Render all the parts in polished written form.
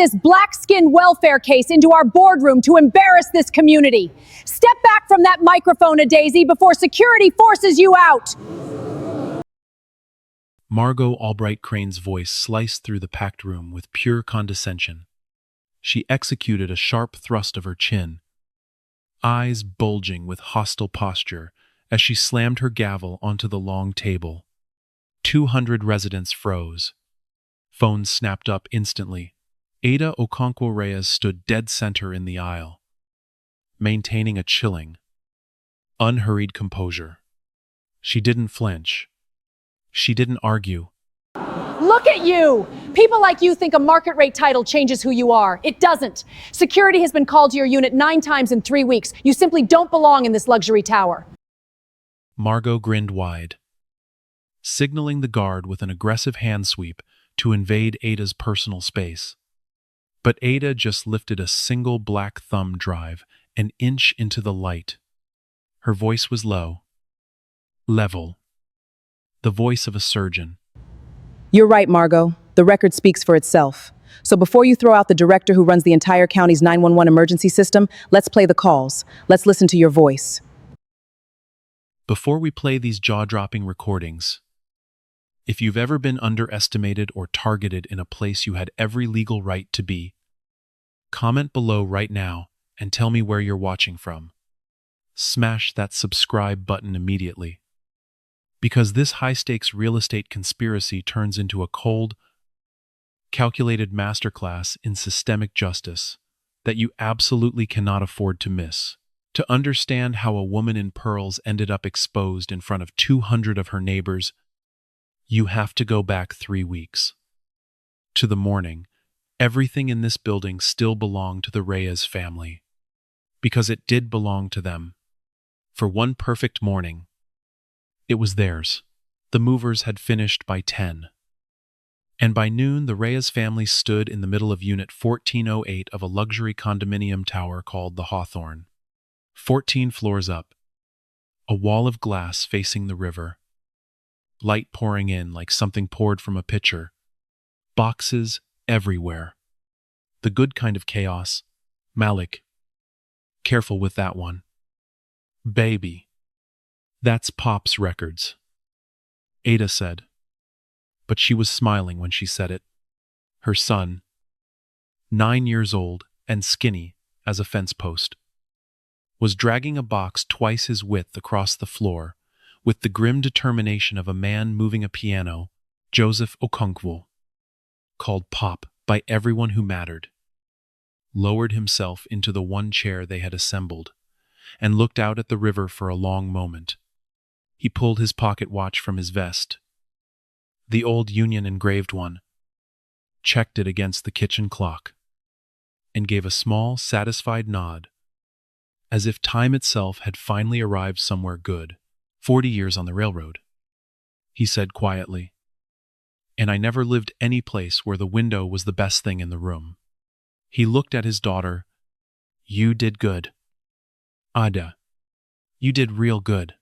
this black-skin welfare case into our boardroom to embarrass this community. Step back from that microphone, Daisy, before security forces you out. Margot Albright Crane's voice sliced through the packed room with pure condescension. She executed a sharp thrust of her chin, eyes bulging with hostile posture as she slammed her gavel onto the long table. 200 residents froze. Phones snapped up instantly. Ada Okonkwo-Reyes stood dead center in the aisle, maintaining a chilling, unhurried composure. She didn't flinch. She didn't argue. Look at you! People like you think a market rate title changes who you are. It doesn't. Security has been called to your unit 9 times in 3 weeks. You simply don't belong in this luxury tower. Margot grinned wide, signaling the guard with an aggressive hand sweep to invade Ada's personal space. But Ada just lifted a single black thumb drive an inch into the light. Her voice was low, level, the voice of a surgeon. You're right, Margot. The record speaks for itself. So before you throw out the director who runs the entire county's 911 emergency system, let's play the calls. Let's listen to your voice. Before we play these jaw-dropping recordings, if you've ever been underestimated or targeted in a place you had every legal right to be, comment below right now and tell me where you're watching from. Smash that subscribe button immediately. Because this high-stakes real estate conspiracy turns into a cold, calculated masterclass in systemic justice that you absolutely cannot afford to miss. To understand how a woman in pearls ended up exposed in front of 200 of her neighbors, you have to go back 3 weeks. To the morning, everything in this building still belonged to the Reyes family. Because it did belong to them. For one perfect morning, it was theirs. The movers had finished by 10. And by noon, the Reyes family stood in the middle of Unit 1408 of a luxury condominium tower called the Hawthorne. 14 floors up. A wall of glass facing the river. Light pouring in like something poured from a pitcher. Boxes everywhere. The good kind of chaos. Malik. Careful with that one. Baby. That's Pop's records. Ada said. But she was smiling when she said it. Her son, 9 years old and skinny as a fence post, was dragging a box twice his width across the floor with the grim determination of a man moving a piano, Joseph Okonkwo, called Pop by everyone who mattered, lowered himself into the one chair they had assembled, and looked out at the river for a long moment. He pulled his pocket watch from his vest, the old Union engraved one, checked it against the kitchen clock, and gave a small, satisfied nod, as if time itself had finally arrived somewhere good. 40 years on the railroad, he said quietly. And I never lived any place where the window was the best thing in the room. He looked at his daughter. You did good. Ada, you did real good.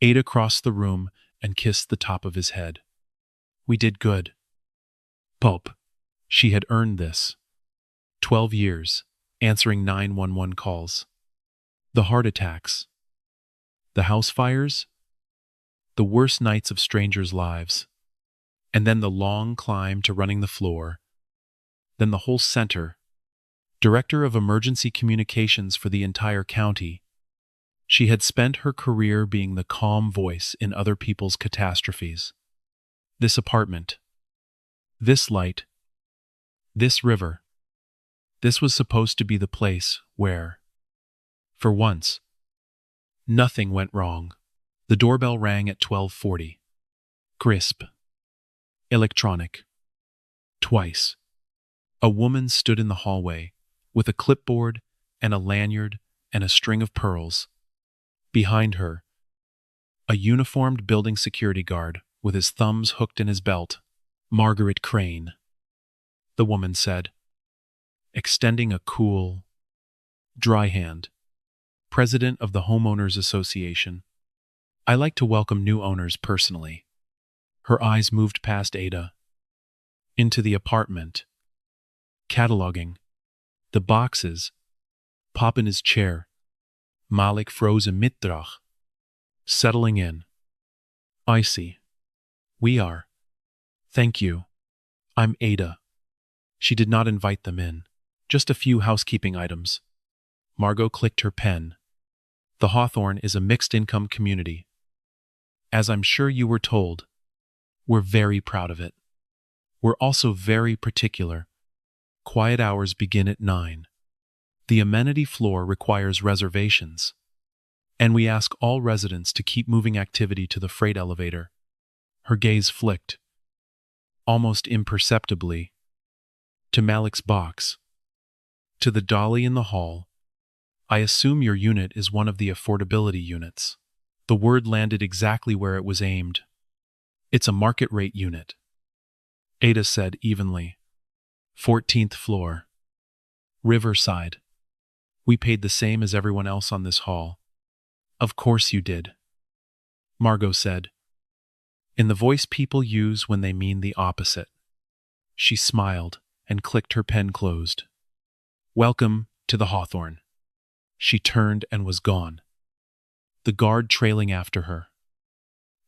Ada crossed the room and kissed the top of his head. We did good. Pope, she had earned this. 12 years, answering 911 calls. The heart attacks. The house fires, the worst nights of strangers' lives, and then the long climb to running the floor, then the whole center, director of emergency communications for the entire county. She had spent her career being the calm voice in other people's catastrophes. This apartment, this light, this river, this was supposed to be the place where, for once, nothing went wrong. The doorbell rang at 12:40. Crisp. Electronic. Twice. A woman stood in the hallway with a clipboard and a lanyard and a string of pearls. Behind her, a uniformed building security guard with his thumbs hooked in his belt. Margaret Crane, the woman said, extending a cool, dry hand. President of the Homeowners Association. I like to welcome new owners personally. Her eyes moved past Ada, into the apartment. Cataloging. The boxes. Pop in his chair. Malik froze a mitrach. Settling in. I see. We are. Thank you. I'm Ada. She did not invite them in. Just a few housekeeping items. Margot clicked her pen. The Hawthorne is a mixed-income community. As I'm sure you were told, we're very proud of it. We're also very particular. Quiet hours begin at 9. The amenity floor requires reservations. And we ask all residents to keep moving activity to the freight elevator. Her gaze flicked, almost imperceptibly, to Malik's box. To the dolly in the hall. I assume your unit is one of the affordability units. The word landed exactly where it was aimed. It's a market rate unit. Ada said evenly. 14th floor. Riverside. We paid the same as everyone else on this hall. Of course you did. Margot said. In the voice people use when they mean the opposite. She smiled and clicked her pen closed. Welcome to the Hawthorne. She turned and was gone. The guard trailing after her.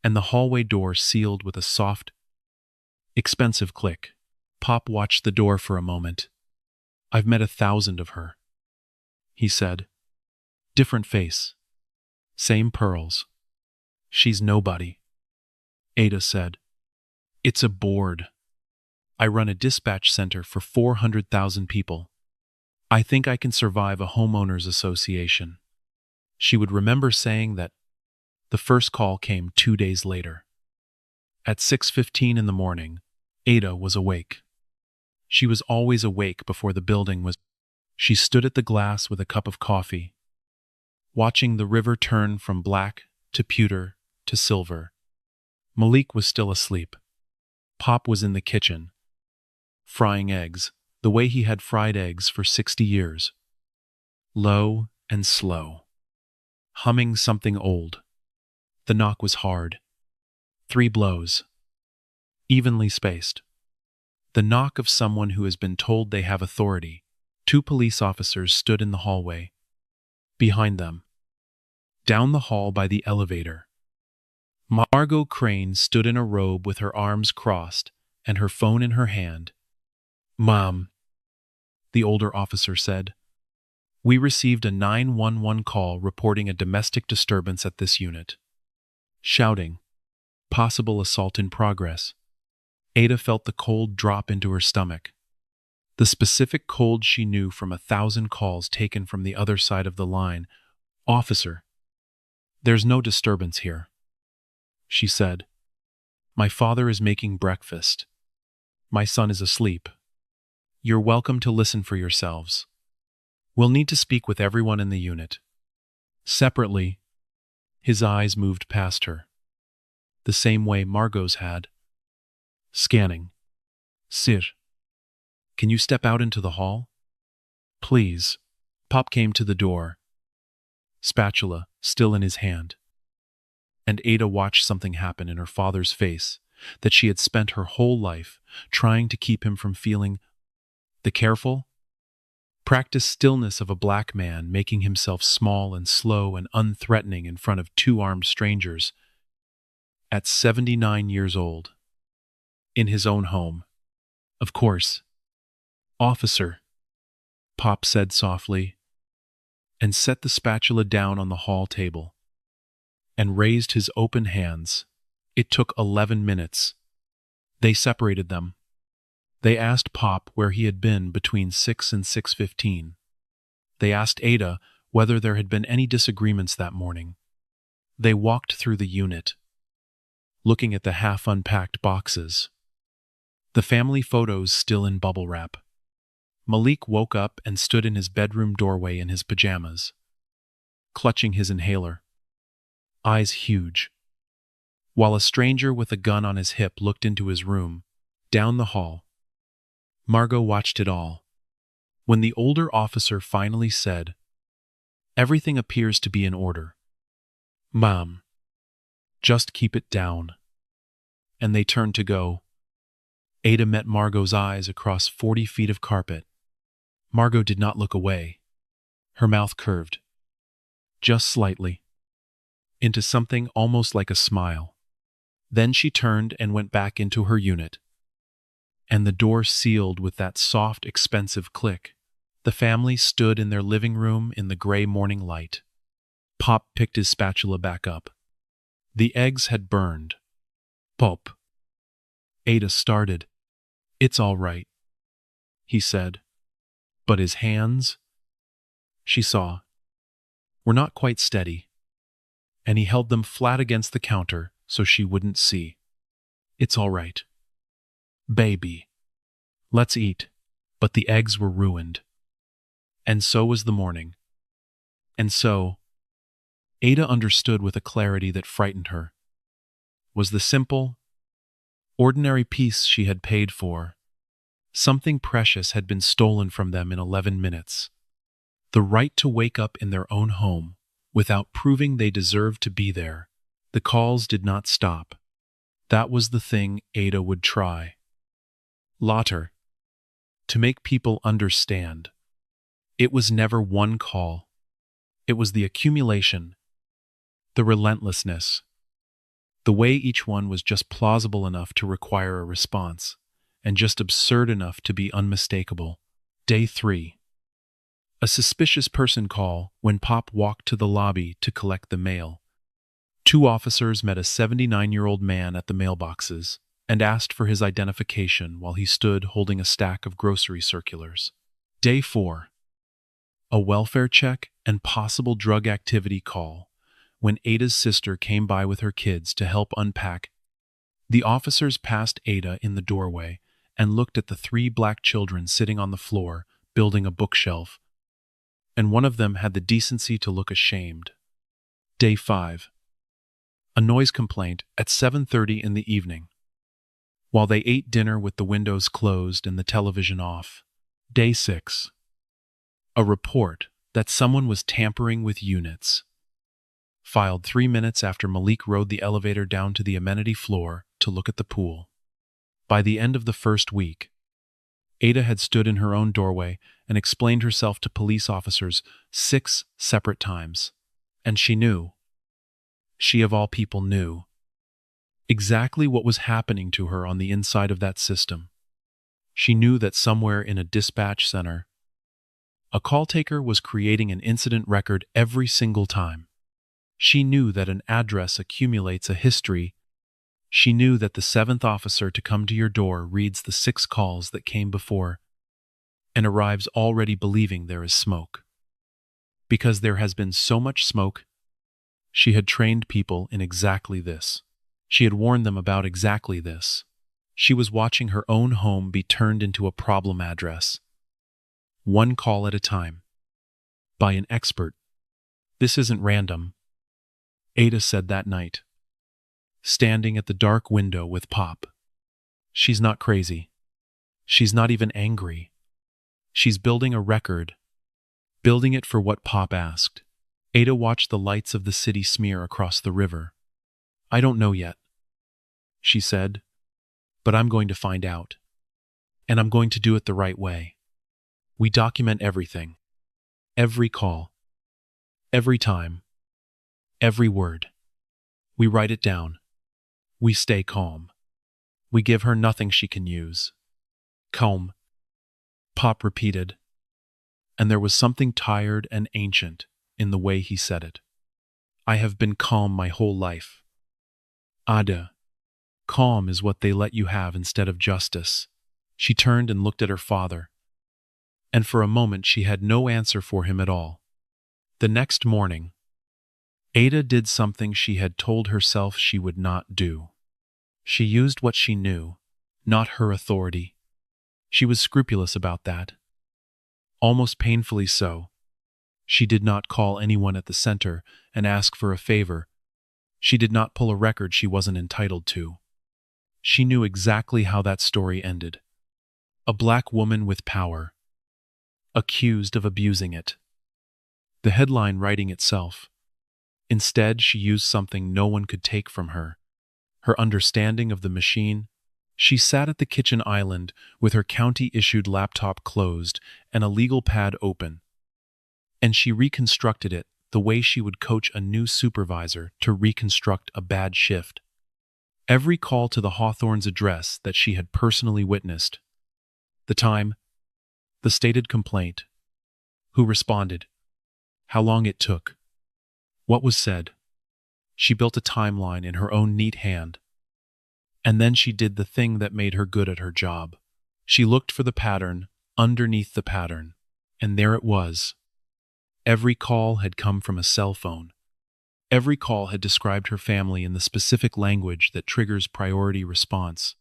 And the hallway door sealed with a soft, expensive click. Pop watched the door for a moment. I've met 1,000 of her, he said. Different face. Same pearls. She's nobody. Ada said. It's a board. I run a dispatch center for 400,000 people. I think I can survive a homeowners association. She would remember saying that. The first call came 2 days later. At 6:15 in the morning, Ada was awake. She was always awake before the building was. She stood at the glass with a cup of coffee, watching the river turn from black to pewter to silver. Malik was still asleep. Pop was in the kitchen, frying eggs, the way he had fried eggs for 60 years. Low and slow. Humming something old. The knock was hard. 3 blows. Evenly spaced. The knock of someone who has been told they have authority. 2 police officers stood in the hallway. Behind them. Down the hall by the elevator. Margot Crane stood in a robe with her arms crossed and her phone in her hand. Mom, the older officer said. We received a 911 call reporting a domestic disturbance at this unit. Shouting. Possible assault in progress. Ada felt the cold drop into her stomach. The specific cold she knew from 1,000 calls taken from the other side of the line. Officer, there's no disturbance here, she said. My father is making breakfast. My son is asleep. You're welcome to listen for yourselves. We'll need to speak with everyone in the unit. Separately. His eyes moved past her. The same way Margot's had. Scanning. Sir. Can you step out into the hall? Please. Pop came to the door. Spatula still in his hand. And Ada watched something happen in her father's face that she had spent her whole life trying to keep him from feeling. The careful, practiced stillness of a black man making himself small and slow and unthreatening in front of 2 armed strangers. At 79 years old. In his own home. Of course. Officer, Pop said softly, and set the spatula down on the hall table, and raised his open hands. It took 11 minutes. They separated them. They asked Pop where he had been between 6 and 6:15. They asked Ada whether there had been any disagreements that morning. They walked through the unit, looking at the half-unpacked boxes. The family photos still in bubble wrap. Malik woke up and stood in his bedroom doorway in his pajamas, clutching his inhaler. Eyes huge. While a stranger with a gun on his hip looked into his room, down the hall. Margot watched it all. When the older officer finally said, "Everything appears to be in order. Mom, just keep it down." And they turned to go. Ada met Margot's eyes across 40 feet of carpet. Margot did not look away. Her mouth curved, just slightly, into something almost like a smile. Then she turned and went back into her unit. And the door sealed with that soft, expensive click. The family stood in their living room in the gray morning light. Pop picked his spatula back up. The eggs had burned. Pop. Ada started. "It's all right," he said. But his hands, she saw, were not quite steady, and he held them flat against the counter so she wouldn't see. "It's all right. Baby. Let's eat." But the eggs were ruined. And so was the morning. And so, Ada understood with a clarity that frightened her, was the simple, ordinary peace she had paid for. Something precious had been stolen from them in 11 minutes. The right to wake up in their own home without proving they deserved to be there. The calls did not stop. That was the thing Ada would try. Laughter. To make people understand. It was never one call. It was the accumulation, the relentlessness, the way each one was just plausible enough to require a response, and just absurd enough to be unmistakable. Day 3. A suspicious person call when Pop walked to the lobby to collect the mail. 2 officers met a 79-year-old man at the mailboxes and asked for his identification while he stood holding a stack of grocery circulars. Day 4. A welfare check and possible drug activity call when Ada's sister came by with her kids to help unpack. The officers passed Ada in the doorway and looked at the 3 black children sitting on the floor, building a bookshelf, and one of them had the decency to look ashamed. Day 5. A noise complaint at 7:30 in the evening, while they ate dinner with the windows closed and the television off. Day 6. A report that someone was tampering with units, filed 3 minutes after Malik rode the elevator down to the amenity floor to look at the pool. By the end of the first week, Ada had stood in her own doorway and explained herself to police officers 6 separate times. And she knew, she of all people knew, exactly what was happening to her on the inside of that system. She knew that somewhere in a dispatch center, a call taker was creating an incident record every single time. She knew that an address accumulates a history. She knew that the 7th officer to come to your door reads the 6 calls that came before and arrives already believing there is smoke. Because there has been so much smoke, she had trained people in exactly this. She had warned them about exactly this. She was watching her own home be turned into a problem address, 1 call at a time, by an expert. "This isn't random," Ada said that night, standing at the dark window with Pop. "She's not crazy. She's not even angry. She's building a record, building it for what Pop asked." Ada watched the lights of the city smear across the river. "I don't know yet," she said, "but I'm going to find out. And I'm going to do it the right way. We document everything. Every call. Every time. Every word. We write it down. We stay calm. We give her nothing she can use." "Calm," Pop repeated, and there was something tired and ancient in the way he said it. "I have been calm my whole life. Ada, calm is what they let you have instead of justice." She turned and looked at her father, and for a moment she had no answer for him at all. The next morning, Ada did something she had told herself she would not do. She used what she knew, not her authority. She was scrupulous about that. Almost painfully so. She did not call anyone at the center and ask for a favor. She did not pull a record she wasn't entitled to. She knew exactly how that story ended. A black woman with power, accused of abusing it. The headline writing itself. Instead, she used something no one could take from her. Her understanding of the machine, She sat at the kitchen island with her county-issued laptop closed and a legal pad open, and she reconstructed it the way she would coach a new supervisor to reconstruct a bad shift. Every call to the Hawthorns' address that she had personally witnessed. The time, the stated complaint, who responded, how long it took, what was said. She built a timeline in her own neat hand. And then she did the thing that made her good at her job. She looked for the pattern underneath the pattern, and there it was. Every call had come from a cell phone. Every call had described her family in the specific language that triggers priority response.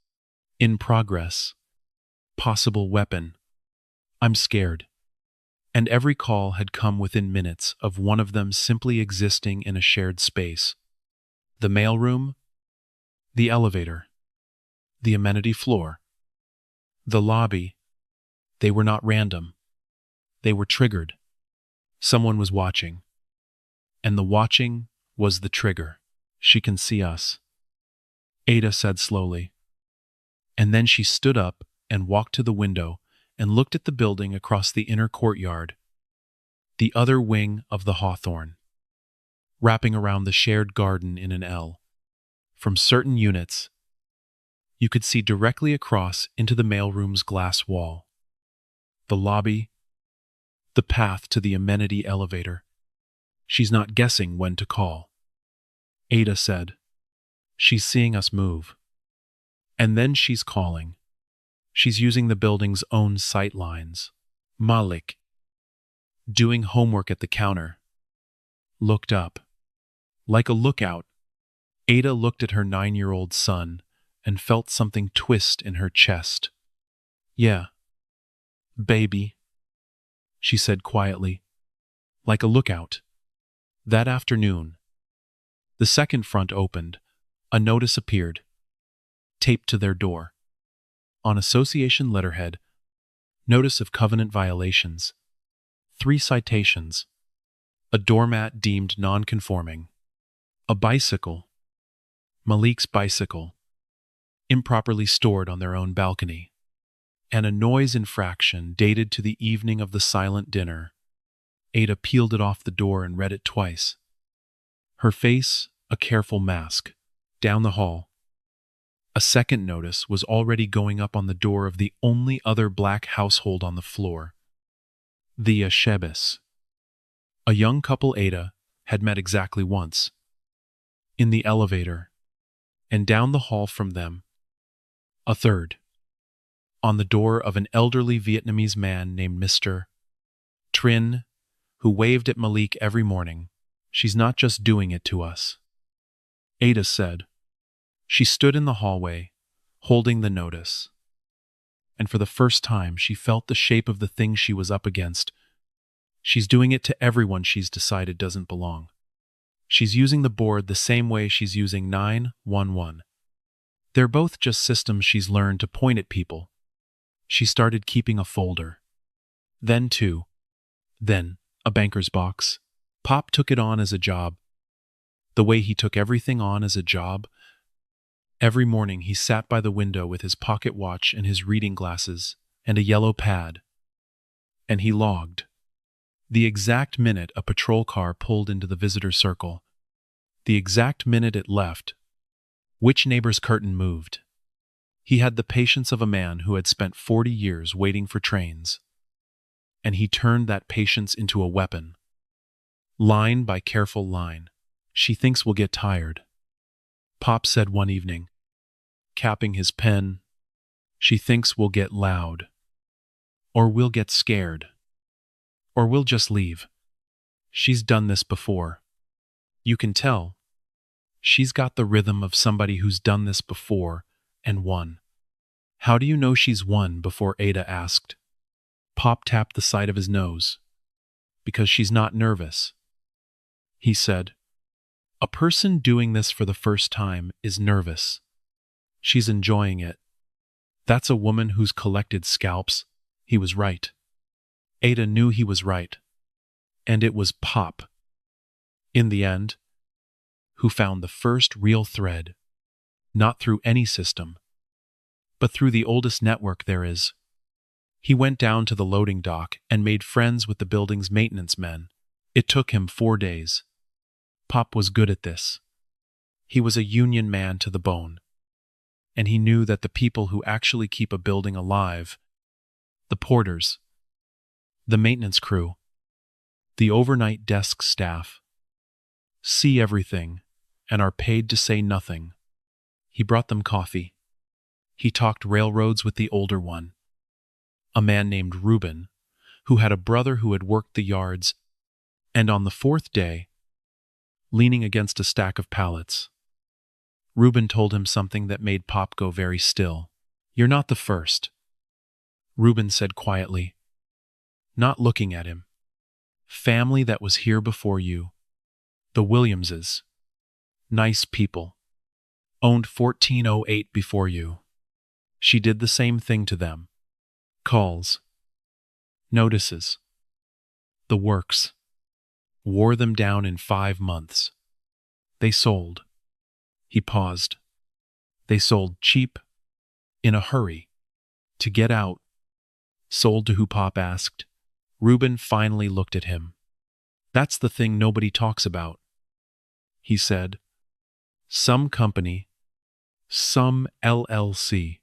In progress. Possible weapon. I'm scared. And every call had come within minutes of one of them simply existing in a shared space. The mailroom, the elevator, the amenity floor, the lobby. They were not random. They were triggered. Someone was watching. And the watching was the trigger. She can see us, Ada said slowly. And then she stood up and walked to the window and looked at the building across the inner courtyard, the other wing of the Hawthorn, wrapping around the shared garden in an L. From certain units, you could see directly across into the mailroom's glass wall, the lobby, the path to the amenity elevator. She's not guessing when to call, Ada said. She's seeing us move. And then she's calling. She's using the building's own sight lines. Malik, doing homework at the counter, looked up. Like a lookout, Ada looked at her 9-year-old son and felt something twist in her chest. Yeah, baby, she said quietly, like a lookout. That afternoon, the second front opened. A notice appeared, taped to their door. On association letterhead, notice of covenant violations, 3 citations, a doormat deemed non-conforming, a bicycle, Malik's bicycle, improperly stored on their own balcony, and a noise infraction dated to the evening of the silent dinner. Ada peeled it off the door and read it twice. Her face a careful mask. Down the hall, a second notice was already going up on the door of the only other black household on the floor, the Ashebis. A young couple Ada had met exactly once, in the elevator, and down the hall from them, a third, on the door of an elderly Vietnamese man named Mr. Trin, who waved at Malik every morning. She's not just doing it to us, Ada said. She stood in the hallway, holding the notice. And for the first time, she felt the shape of the thing she was up against. She's doing it to everyone she's decided doesn't belong. She's using the board the same way she's using 911. They're both just systems she's learned to point at people. She started keeping a folder. Then 2. Then a banker's box. Pop took it on as a job. The way he took everything on as a job. Every morning he sat by the window with his pocket watch and his reading glasses and a yellow pad. And he logged the exact minute a patrol car pulled into the visitor circle, the exact minute it left, which neighbor's curtain moved. He had the patience of a man who had spent 40 years waiting for trains, and he turned that patience into a weapon. Line by careful line. She thinks we'll get tired, Pop said one evening, capping his pen. She thinks we'll get loud, or we'll get scared, or we'll just leave. She's done this before. You can tell. She's got the rhythm of somebody who's done this before and won. How do you know she's won? Before Ada asked. Pop tapped the side of his nose. Because she's not nervous, he said. A person doing this for the first time is nervous. She's enjoying it. That's a woman who's collected scalps. He was right. Ada knew he was right. And it was Pop, in the end, who found the first real thread, not through any system, but through the oldest network there is. He went down to the loading dock and made friends with the building's maintenance men. It took him 4 days. Pop was good at this. He was a union man to the bone. And he knew that the people who actually keep a building alive, the porters, the maintenance crew, the overnight desk staff, see everything and are paid to say nothing. He brought them coffee. He talked railroads with the older one, a man named Reuben, who had a brother who had worked the yards, and on the 4th day, leaning against a stack of pallets, Reuben told him something that made Pop go very still. "You're not the first," Reuben said quietly, not looking at him. "Family that was here before you. The Williamses. Nice people. Owned 1408 before you. She did the same thing to them. Calls. Notices. The works. Wore them down in 5 months. They sold." He paused. "They sold cheap, in a hurry, to get out." "Sold to who?" Pop asked. Reuben finally looked at him. "That's the thing nobody talks about," he said. "Some company, some LLC,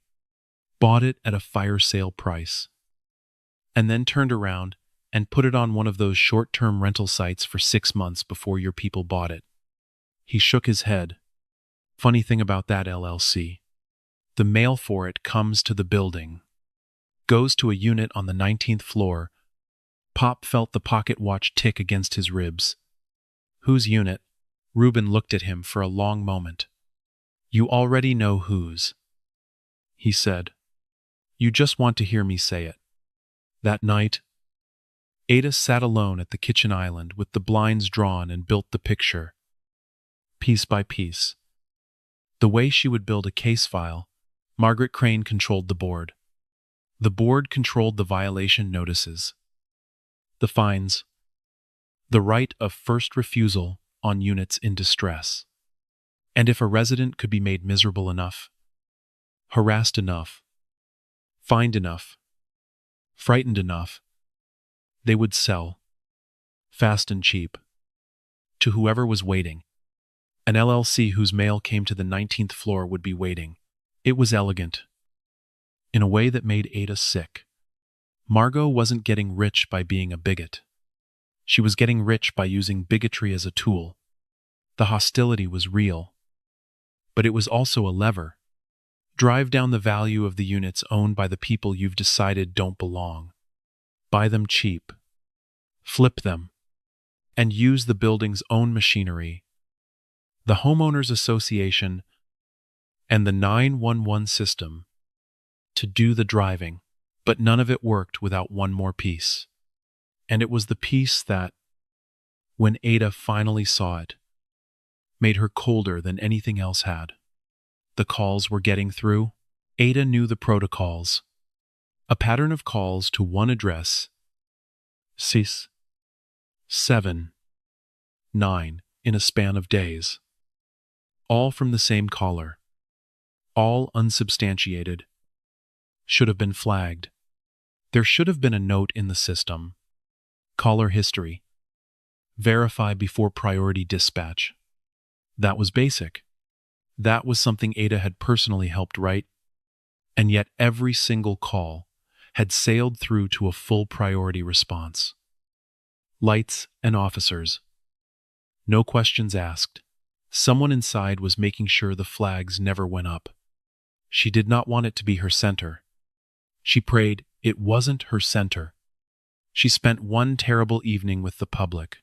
bought it at a fire sale price, and then turned around and put it on one of those short-term rental sites for 6 months before your people bought it." He shook his head. "Funny thing about that LLC. The mail for it comes to the building, goes to a unit on the 19th floor. Pop felt the pocket watch tick against his ribs. "Whose unit?" Reuben looked at him for a long moment. "You already know whose," he said. "You just want to hear me say it." That night, Ada sat alone at the kitchen island with the blinds drawn and built the picture, piece by piece. The way she would build a case file, Margaret Crane controlled the board. The board controlled the violation notices, the fines, the right of first refusal on units in distress. And if a resident could be made miserable enough, harassed enough, fined enough, frightened enough, they would sell, fast and cheap, to whoever was waiting. An LLC whose mail came to the 19th floor would be waiting. It was elegant, in a way that made Ada sick. Margot wasn't getting rich by being a bigot. She was getting rich by using bigotry as a tool. The hostility was real, but it was also a lever. Drive down the value of the units owned by the people you've decided don't belong. Buy them cheap. Flip them. And use the building's own machinery, the homeowners association, and the 911 system, to do the driving. But none of it worked without one more piece. And it was the piece that, when Ada finally saw it, made her colder than anything else had. The calls were getting through. Ada knew the protocols. A pattern of calls to one address, 6, 7, 9, in a span of days. All from the same caller. All unsubstantiated. Should have been flagged. There should have been a note in the system. Caller history. Verify before priority dispatch. That was basic. That was something Ada had personally helped write. And yet every single call had sailed through to a full priority response. Lights and officers. No questions asked. Someone inside was making sure the flags never went up. She did not want it to be her center. She prayed it wasn't her center. She spent one terrible evening with the public.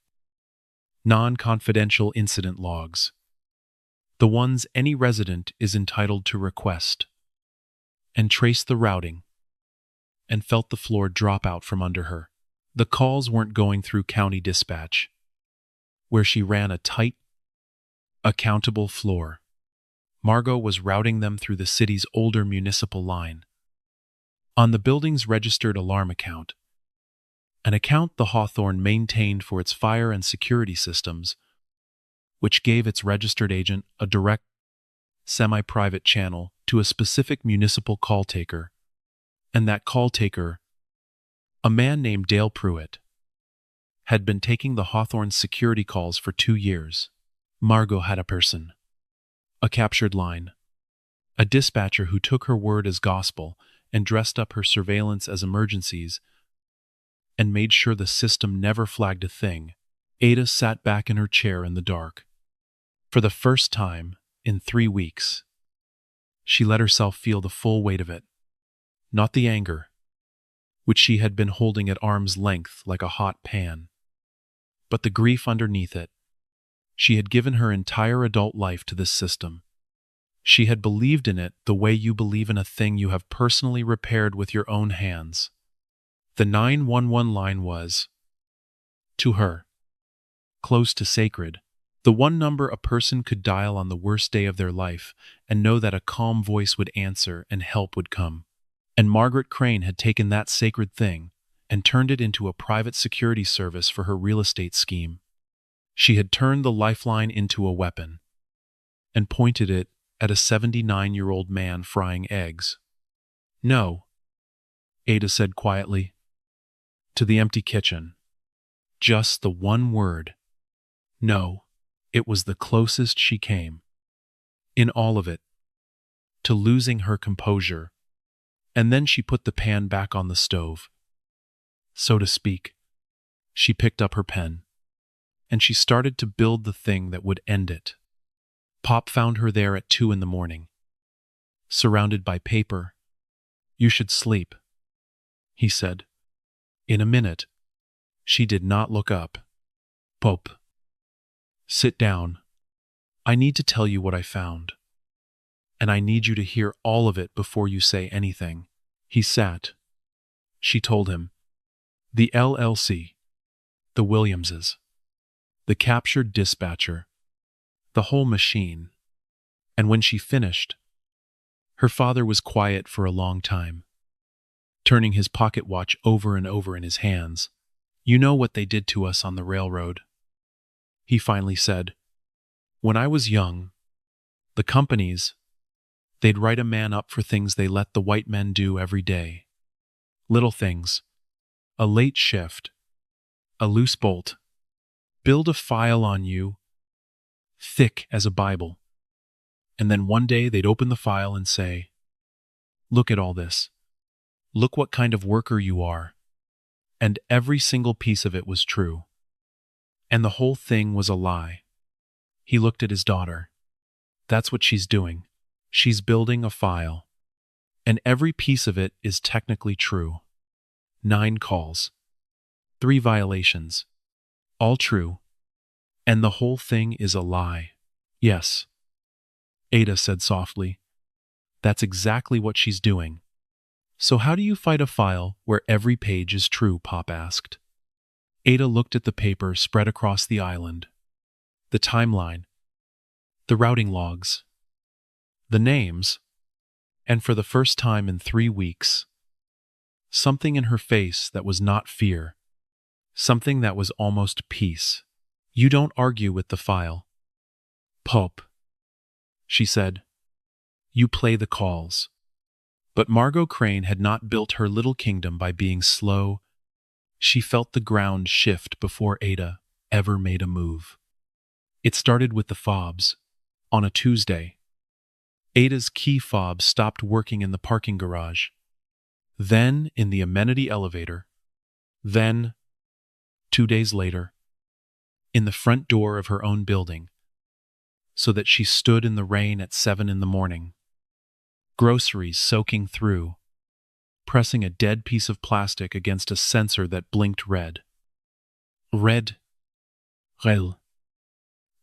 Non-confidential incident logs. The ones any resident is entitled to request. And traced the routing. And felt the floor drop out from under her. The calls weren't going through county dispatch, where she ran a tight, accountable floor. Margot was routing them through the city's older municipal line. On the building's registered alarm account, an account the Hawthorne maintained for its fire and security systems, which gave its registered agent a direct semi-private channel to a specific municipal call taker. And that call taker, a man named Dale Pruitt, had been taking the Hawthorne security calls for 2 years. Margot had a person, a captured line, a dispatcher who took her word as gospel and dressed up her surveillance as emergencies and made sure the system never flagged a thing. Ada sat back in her chair in the dark. For the first time in 3 weeks, she let herself feel the full weight of it. Not the anger, which she had been holding at arm's length like a hot pan, but the grief underneath it. She had given her entire adult life to this system. She had believed in it the way you believe in a thing you have personally repaired with your own hands. The 911 line was, to her, close to sacred. The one number a person could dial on the worst day of their life and know that a calm voice would answer and help would come. And Margaret Crane had taken that sacred thing and turned it into a private security service for her real estate scheme. She had turned the lifeline into a weapon and pointed it at a 79-year-old man frying eggs. No, Ada said quietly, to the empty kitchen. Just the one word. No, it was the closest she came, in all of it, to losing her composure. And then she put the pan back on the stove. So to speak, she picked up her pen, and she started to build the thing that would end it. Pop found her there at 2 a.m, surrounded by paper. You should sleep, he said. In a minute, she did not look up. Pop, sit down. I need to tell you what I found. And I need you to hear all of it before you say anything. He sat. She told him. The LLC, the Williamses, the captured dispatcher, the whole machine. And when she finished, her father was quiet for a long time, turning his pocket watch over and over in his hands. You know what they did to us on the railroad, he finally said. When I was young, the companies, they'd write a man up for things they let the white men do every day. Little things. A late shift. A loose bolt. Build a file on you, thick as a Bible. And then one day they'd open the file and say, look at all this. Look what kind of worker you are. And every single piece of it was true. And the whole thing was a lie. He looked at his daughter. That's what she's doing. She's building a file. And every piece of it is technically true. 9 calls. 3 violations. All true. And the whole thing is a lie. Yes, Ada said softly. That's exactly what she's doing. So how do you fight a file where every page is true? Pop asked. Ada looked at the paper spread across the island. The timeline. The routing logs. The names. And for the first time in 3 weeks, something in her face that was not fear. Something that was almost peace. You don't argue with the file, Pope, she said. You play the calls. But Margot Crane had not built her little kingdom by being slow. She felt the ground shift before Ada ever made a move. It started with the fobs. On a Tuesday, Ada's key fob stopped working in the parking garage. Then in the amenity elevator. Then, 2 days later, in the front door of her own building, so that she stood in the rain at 7 a.m, groceries soaking through, pressing a dead piece of plastic against a sensor that blinked red. Red.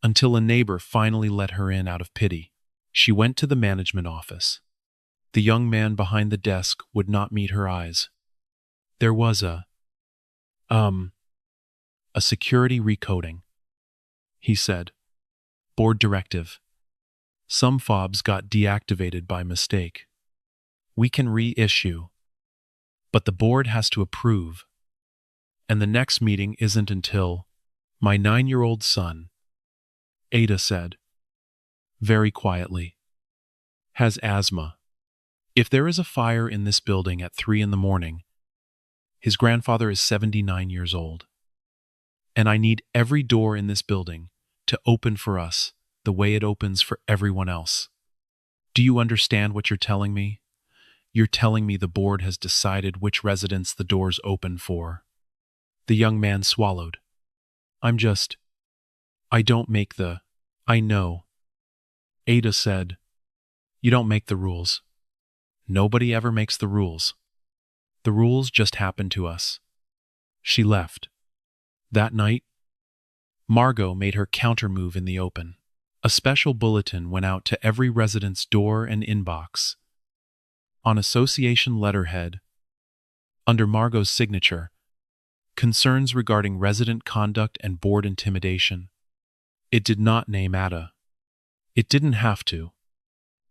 Until a neighbor finally let her in out of pity. She went to the management office. The young man behind the desk would not meet her eyes. There was a security recoding, he said. Board directive. Some fobs got deactivated by mistake. We can reissue, but the board has to approve. And the next meeting isn't until my 9-year-old son, Ada said, very quietly. has asthma. If there is a fire in this building at 3 in the morning, his grandfather is 79 years old. And I need every door in this building to open for us the way it opens for everyone else. Do you understand what you're telling me? You're telling me the board has decided which residents the doors open for. The young man swallowed. I don't make I know. Ada said, you don't make the rules. Nobody ever makes the rules. The rules just happen to us. She left. That night, Margot made her countermove in the open. A special bulletin went out to every resident's door and inbox. On association letterhead, under Margot's signature, concerns regarding resident conduct and board intimidation. It did not name Ada. It didn't have to.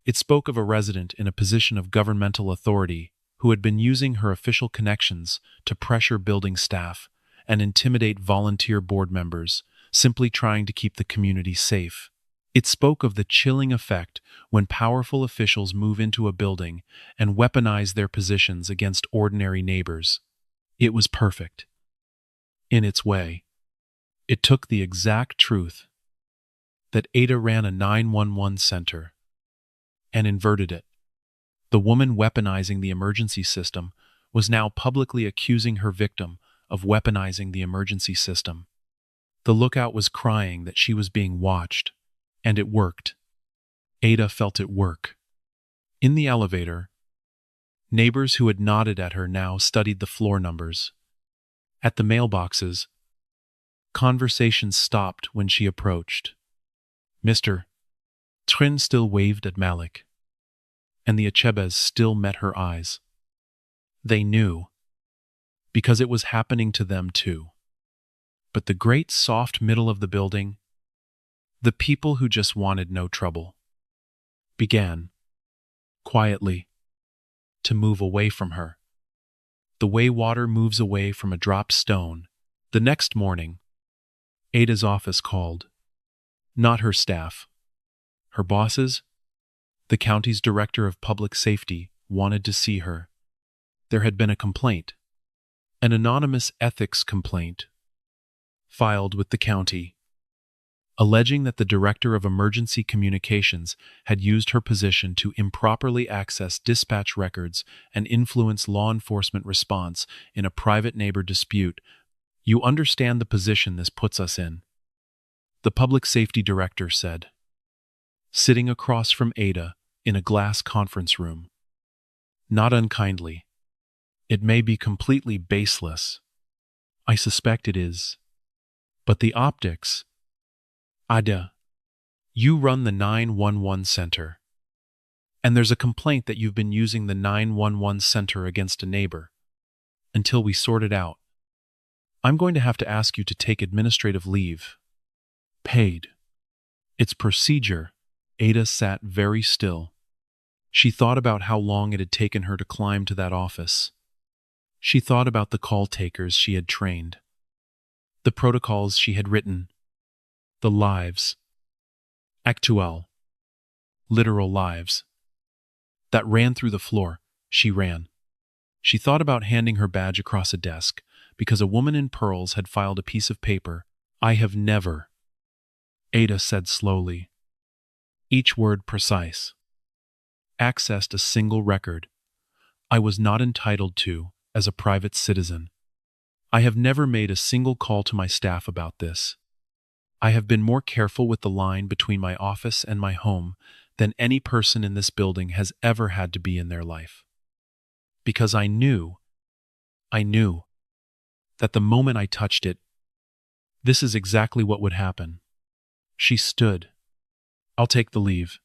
It spoke of a resident in a position of governmental authority who had been using her official connections to pressure building staff and intimidate volunteer board members, simply trying to keep the community safe. It spoke of the chilling effect when powerful officials move into a building and weaponize their positions against ordinary neighbors. It was perfect. In its way, it took the exact truth that Ada ran a 911 center and inverted it. The woman weaponizing the emergency system was now publicly accusing her victim of weaponizing the emergency system. The lookout was crying that she was being watched, and it worked. Ada felt it work. In the elevator, neighbors who had nodded at her now studied the floor numbers. At the mailboxes, conversations stopped when she approached. Mr. Trin still waved at Malik, and the Achebes still met her eyes. They knew, because it was happening to them too. But the great soft middle of the building, the people who just wanted no trouble, began, quietly, to move away from her. The way water moves away from a dropped stone. The next morning, Ada's office called. Not her staff. Her bosses, the county's director of public safety, wanted to see her. There had been a complaint, an anonymous ethics complaint, filed with the county, alleging that the director of emergency communications had used her position to improperly access dispatch records and influence law enforcement response in a private neighbor dispute. You understand the position this puts us in, the public safety director said, sitting across from Ada in a glass conference room. Not unkindly. It may be completely baseless. I suspect it is. But the optics. Ada, you run the 911 center. And there's a complaint that you've been using the 911 center against a neighbor. Until we sort it out, I'm going to have to ask you to take administrative leave. Paid. It's procedure. Ada sat very still. She thought about how long it had taken her to climb to that office. She thought about the call takers she had trained, the protocols she had written, the lives, actual, literal lives, that ran through the floor. She ran. She thought about handing her badge across a desk because a woman in pearls had filed a piece of paper. I have never, Ada said slowly, each word precise, accessed a single record I was not entitled to as a private citizen. I have never made a single call to my staff about this. I have been more careful with the line between my office and my home than any person in this building has ever had to be in their life. Because I knew that the moment I touched it, this is exactly what would happen. She stood. I'll take the leave.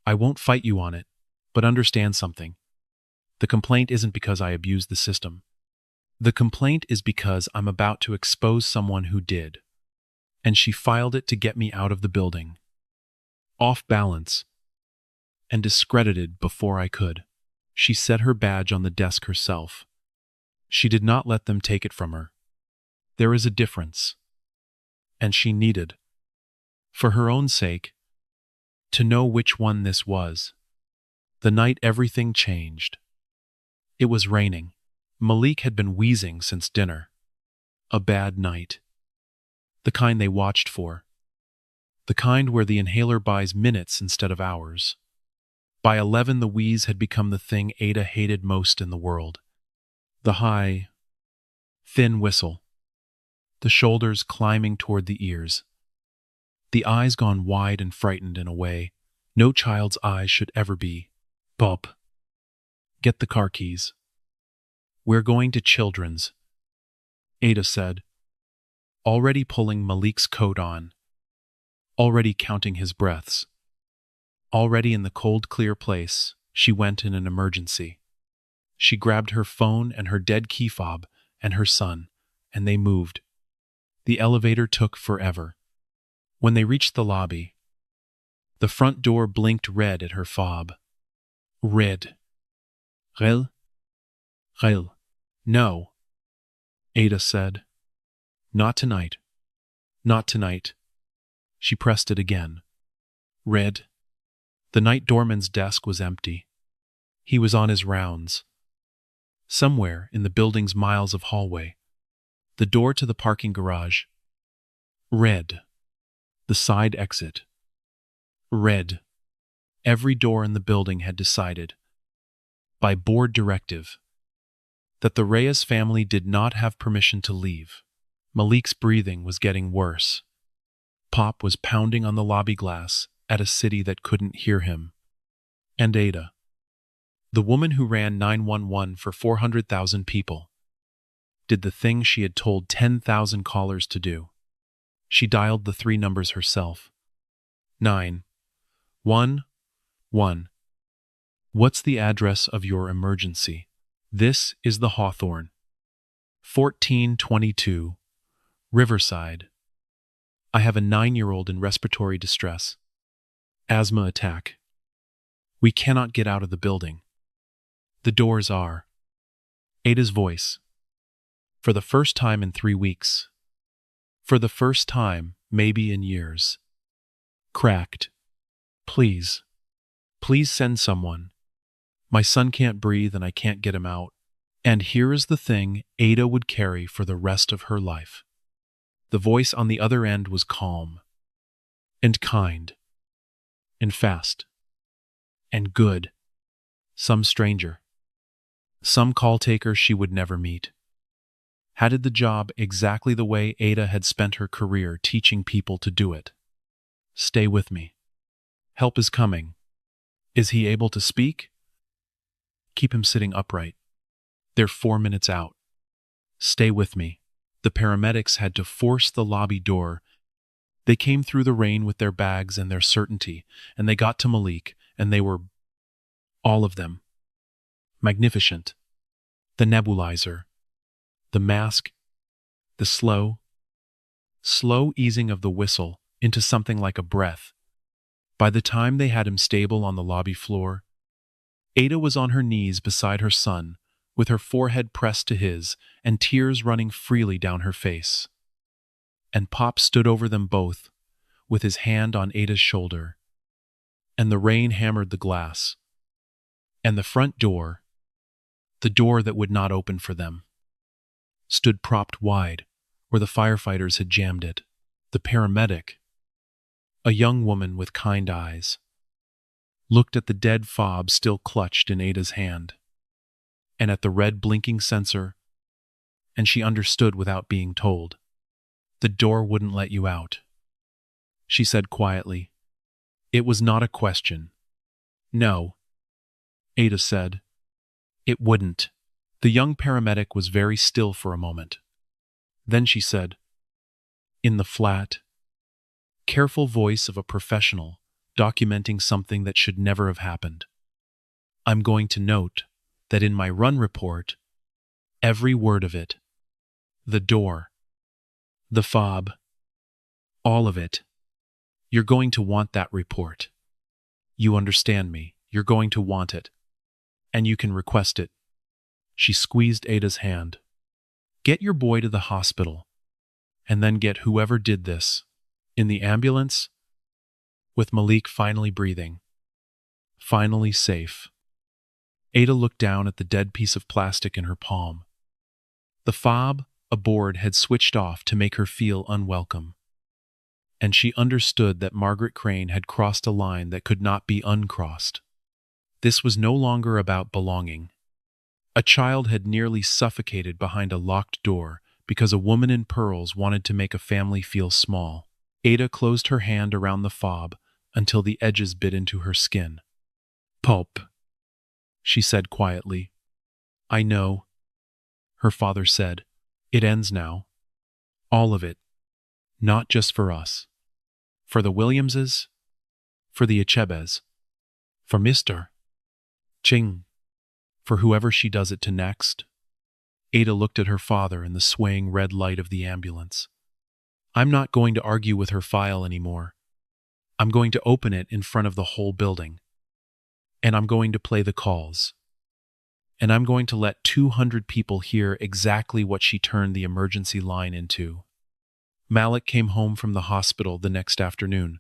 I won't fight you on it, but understand something. The complaint isn't because I abused the system. The complaint is because I'm about to expose someone who did. And she filed it to get me out of the building. Off balance. And discredited before I could. She set her badge on the desk herself. She did not let them take it from her. There is a difference. And she needed, for her own sake, to know which one this was. The night everything changed. It was raining. Malik had been wheezing since dinner. A bad night. The kind they watched for. The kind where the inhaler buys minutes instead of hours. By 11, the wheeze had become the thing Ada hated most in the world. The high, thin whistle. The shoulders climbing toward the ears. The eyes gone wide and frightened in a way no child's eyes should ever be. Bob. Get the car keys. We're going to Children's, Ada said, already pulling Malik's coat on, already counting his breaths. Already in the cold, clear place, she went in an emergency. She grabbed her phone and her dead key fob and her son, and they moved. The elevator took forever. When they reached the lobby, the front door blinked red at her fob. Red. Rel? Rel. No, Ada said. Not tonight. Not tonight. She pressed it again. Red. The night doorman's desk was empty. He was on his rounds. Somewhere in the building's miles of hallway. The door to the parking garage. Red. The side exit. Red. Every door in the building had decided, by board directive, that the Reyes family did not have permission to leave. Malik's breathing was getting worse. Pop was pounding on the lobby glass at a city that couldn't hear him. And Ada, the woman who ran 911 for 400,000 people, did the thing she had told 10,000 callers to do. She dialed the 3 numbers herself. 911. What's the address of your emergency? This is the Hawthorne. 1422, Riverside. I have a 9-year-old in respiratory distress. Asthma attack. We cannot get out of the building. The doors are. Ada's voice. For the first time in 3 weeks. For the first time, maybe in years. Cracked. Please. Please send someone. My son can't breathe and I can't get him out. And here is the thing Ada would carry for the rest of her life. The voice on the other end was calm. And kind. And fast. And good. Some stranger. Some call taker she would never meet. Had the job exactly the way Ada had spent her career teaching people to do it. Stay with me. Help is coming. Is he able to speak? Keep him sitting upright. They're 4 minutes out. Stay with me. The paramedics had to force the lobby door. They came through the rain with their bags and their certainty, and they got to Malik, and they were, all of them, magnificent. The nebulizer, the mask, the slow easing of the whistle into something like a breath. By the time they had him stable on the lobby floor, Ada was on her knees beside her son, with her forehead pressed to his and tears running freely down her face. And Pop stood over them both, with his hand on Ada's shoulder. And the rain hammered the glass. And the front door, the door that would not open for them, stood propped wide where the firefighters had jammed it. The paramedic, a young woman with kind eyes, looked at the dead fob still clutched in Ada's hand, and at the red blinking sensor, and she understood without being told. The door wouldn't let you out, she said quietly. It was not a question. No, Ada said. It wouldn't. The young paramedic was very still for a moment. Then she said, in the flat, careful voice of a professional documenting something that should never have happened, I'm going to note that in my run report, every word of it, the door, the fob, all of it, you're going to want that report. You understand me, you're going to want it. And you can request it. She squeezed Ada's hand. Get your boy to the hospital, and then get whoever did this, in the ambulance, with Malik finally breathing. Finally safe. Ada looked down at the dead piece of plastic in her palm. The fob aboard had switched off to make her feel unwelcome. And she understood that Margaret Crane had crossed a line that could not be uncrossed. This was no longer about belonging. A child had nearly suffocated behind a locked door because a woman in pearls wanted to make a family feel small. Ada closed her hand around the fob until the edges bit into her skin. "Pulp," she said quietly. "I know," her father said. "It ends now. All of it. Not just for us. For the Williamses. For the Achebes. For Mr. Ching. For whoever she does it to next." Ada looked at her father in the swaying red light of the ambulance. "I'm not going to argue with her file anymore. I'm going to open it in front of the whole building. And I'm going to play the calls. And I'm going to let 200 people hear exactly what she turned the emergency line into." Malik came home from the hospital the next afternoon,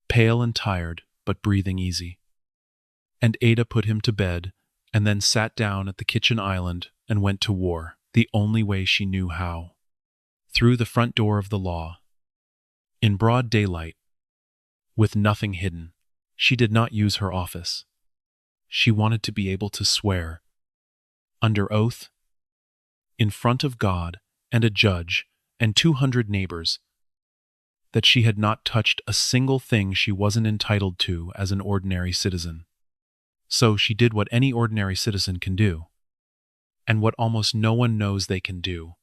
pale and tired, but breathing easy. And Ada put him to bed, and then sat down at the kitchen island and went to war, the only way she knew how. Through the front door of the law. In broad daylight. With nothing hidden. She did not use her office. She wanted to be able to swear. Under oath. In front of God and a judge and 200 neighbors. That she had not touched a single thing she wasn't entitled to as an ordinary citizen. So she did what any ordinary citizen can do. And what almost no one knows they can do.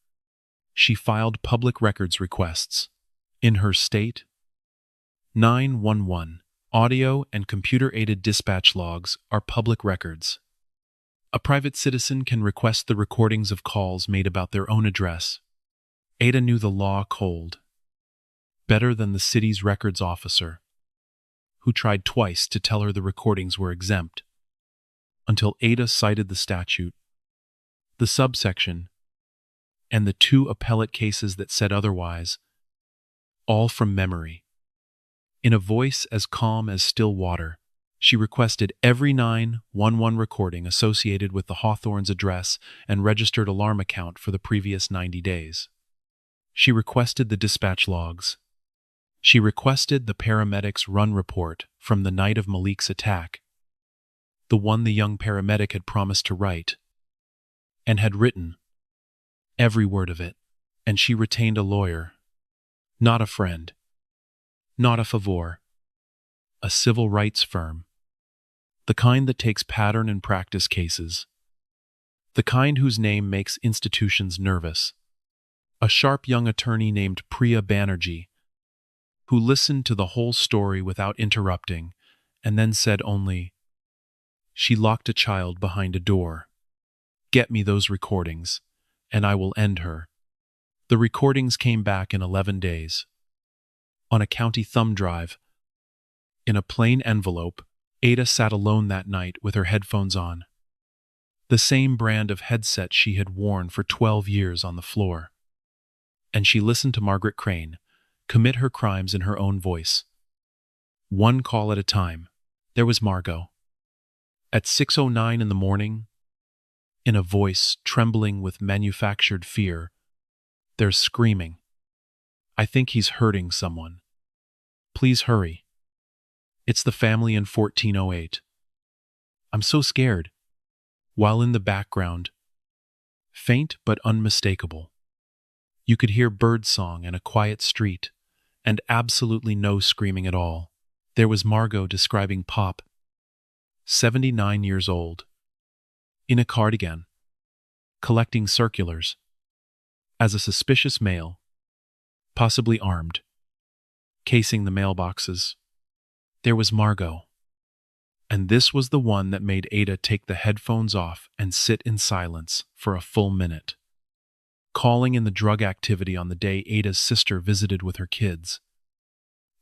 She filed public records requests. In her state. 911. Audio and computer-aided dispatch logs are public records. A private citizen can request the recordings of calls made about their own address. Ada knew the law cold. Better than the city's records officer, who tried twice to tell her the recordings were exempt. Until Ada cited the statute, the subsection, and the 2 appellate cases that said otherwise, all from memory. In a voice as calm as still water, she requested every 911 recording associated with the Hawthorne's address and registered alarm account for the previous 90 days. She requested the dispatch logs. She requested the paramedics' run report from the night of Malik's attack, the one the young paramedic had promised to write, and had written. Every word of it. And she retained a lawyer. Not a friend. Not a favor. A civil rights firm. The kind that takes pattern and practice cases. The kind whose name makes institutions nervous. A sharp young attorney named Priya Banerjee, who listened to the whole story without interrupting, and then said only, "She locked a child behind a door. Get me those recordings, and I will end her." The recordings came back in 11 days. On a county thumb drive. In a plain envelope, Ada sat alone that night with her headphones on. The same brand of headset she had worn for 12 years on the floor. And she listened to Margaret Crane commit her crimes in her own voice. One call at a time. There was Margot. At 6:09 in the morning, in a voice trembling with manufactured fear, "There's screaming. I think he's hurting someone. Please hurry. It's the family in 1408. I'm so scared." While in the background, faint but unmistakable, you could hear birdsong and a quiet street, and absolutely no screaming at all. There was Margot describing Pop, 79 years old, in a cardigan, collecting circulars, as a suspicious male, possibly armed, casing the mailboxes. There was Margot. And this was the one that made Ada take the headphones off and sit in silence for a full minute. Calling in the drug activity on the day Ada's sister visited with her kids,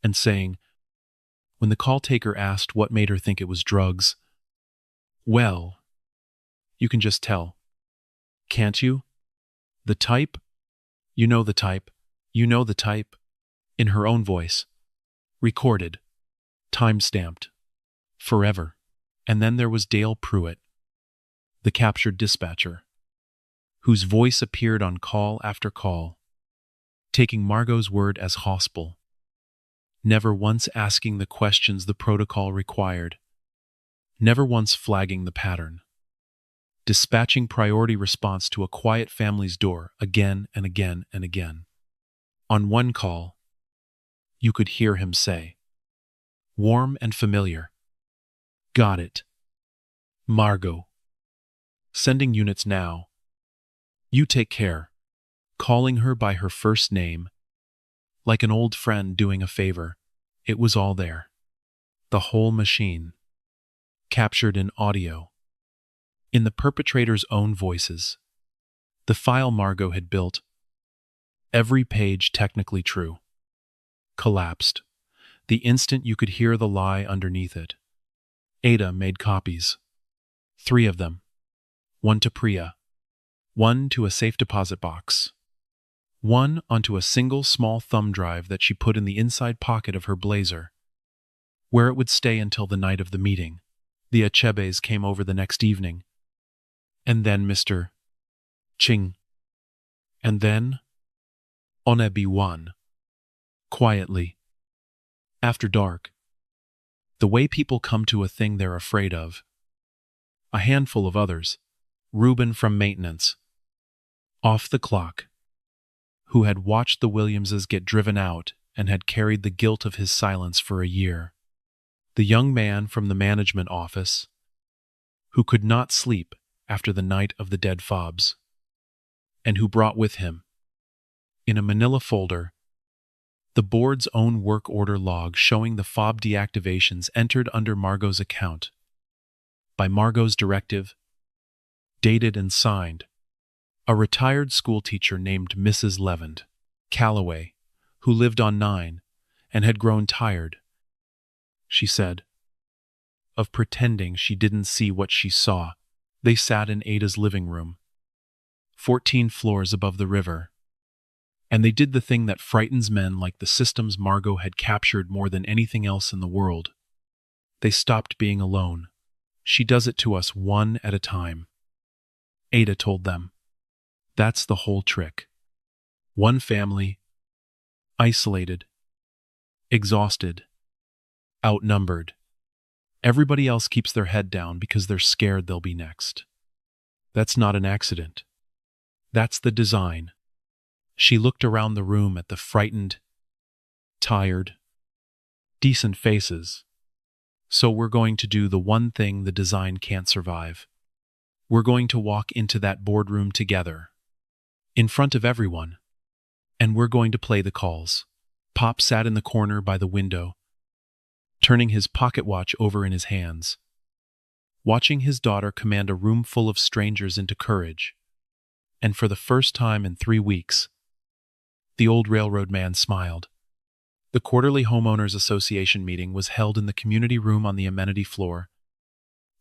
and saying, when the call taker asked what made her think it was drugs, "Well, you can just tell. Can't you? The type? You know the type. You know the type." In her own voice. Recorded. Time-stamped. Forever. And then there was Dale Pruitt, the captured dispatcher, whose voice appeared on call after call, taking Margot's word as gospel, never once asking the questions the protocol required, never once flagging the pattern, dispatching priority response to a quiet family's door again and again and again. On one call, you could hear him say, warm and familiar, "Got it. Margot. Sending units now. You take care," calling her by her first name, like an old friend doing a favor. It was all there. The whole machine. Captured in audio. In the perpetrator's own voices. The file Margot had built. Every page technically true. Collapsed. The instant you could hear the lie underneath it. Ada made copies. 3 of them. 1 to Priya. 1 to a safe deposit box. 1 onto a single small thumb drive that she put in the inside pocket of her blazer, where it would stay until the night of the meeting. The Achebes came over the next evening. And then Mr. Ching. And then Onebi-wan. Quietly. After dark. The way people come to a thing they're afraid of. A handful of others. Reuben from maintenance. Off the clock. Who had watched the Williamses get driven out and had carried the guilt of his silence for a year. The young man from the management office, who could not sleep after the night of the dead fobs, and who brought with him, in a manila folder, the board's own work order log showing the fob deactivations entered under Margot's account, by Margot's directive, dated and signed, a retired schoolteacher named Mrs. Levend, Calloway, who lived on 9 and had grown tired, she said, of pretending she didn't see what she saw. They sat in Ada's living room, 14 floors above the river, and they did the thing that frightens men like the systems Margot had captured more than anything else in the world. They stopped being alone. She does it to us one at a time. Ada told them. That's the whole trick. One family, isolated, exhausted, outnumbered. Everybody else keeps their head down because they're scared they'll be next. That's not an accident. That's the design. She looked around the room at the frightened, tired, decent faces. So we're going to do the one thing the design can't survive. We're going to walk into that boardroom together, in front of everyone, and we're going to play the calls. Pop sat in the corner by the window, turning his pocket watch over in his hands, watching his daughter command a room full of strangers into courage. And for the first time in 3 weeks, the old railroad man smiled. The quarterly homeowners association meeting was held in the community room on the amenity floor,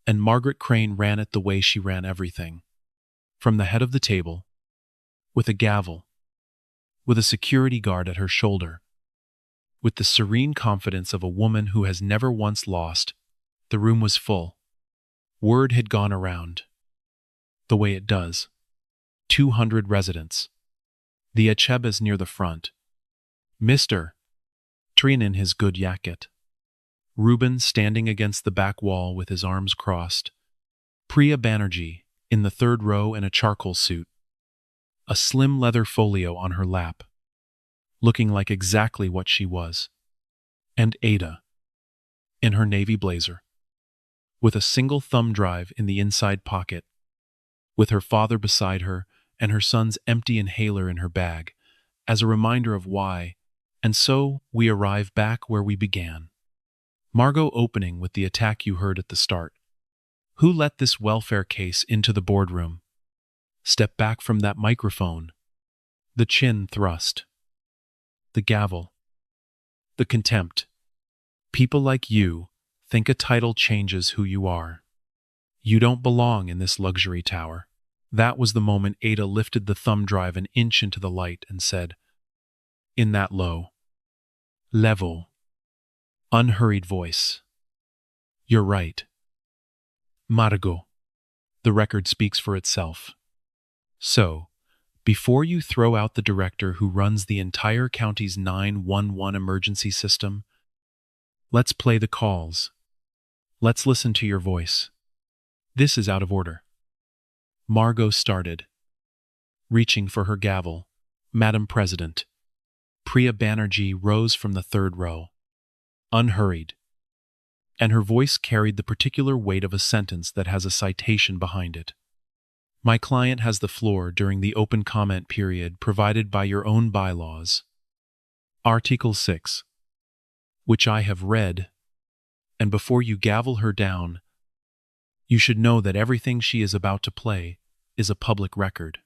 and Margaret Crane ran it the way she ran everything. From the head of the table, with a gavel, with a security guard at her shoulder, with the serene confidence of a woman who has never once lost, the room was full. Word had gone around, the way it does. 200 residents. The Achebes near the front. Mr. Trian in his good jacket. Reuben standing against the back wall with his arms crossed. Priya Banerjee in the 3rd row in a charcoal suit. A slim leather folio on her lap, looking like exactly what she was. And Ada, in her navy blazer, with a single thumb drive in the inside pocket, with her father beside her and her son's empty inhaler in her bag, as a reminder of why. And so we arrive back where we began. Margot opening with the attack you heard at the start. Who let this welfare case into the boardroom? Step back from that microphone. The chin thrust. The gavel. The contempt. People like you think a title changes who you are. You don't belong in this luxury tower. That was the moment Ada lifted the thumb drive an inch into the light and said, in that low, level, unhurried voice, You're right. Margot. The record speaks for itself. So, before you throw out the director who runs the entire county's 911 emergency system, let's play the calls. Let's listen to your voice. This is out of order. Margot started, reaching for her gavel. Madam President. Priya Banerjee rose from the third row, unhurried, and her voice carried the particular weight of a sentence that has a citation behind it. My client has the floor during the open comment period provided by your own bylaws. Article 6, which I have read, and before you gavel her down, you should know that everything she is about to play is a public record,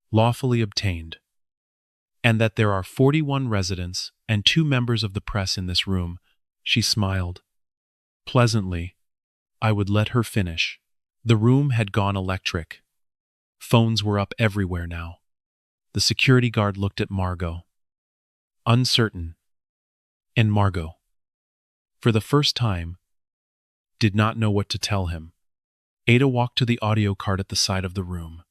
lawfully obtained, and that there are 41 residents and 2 members of the press in this room. She smiled. Pleasantly, I would let her finish. The room had gone electric. Phones were up everywhere now. The security guard looked at Margot, uncertain, and Margot, for the first time, did not know what to tell him. Ada walked to the audio card at the side of the room,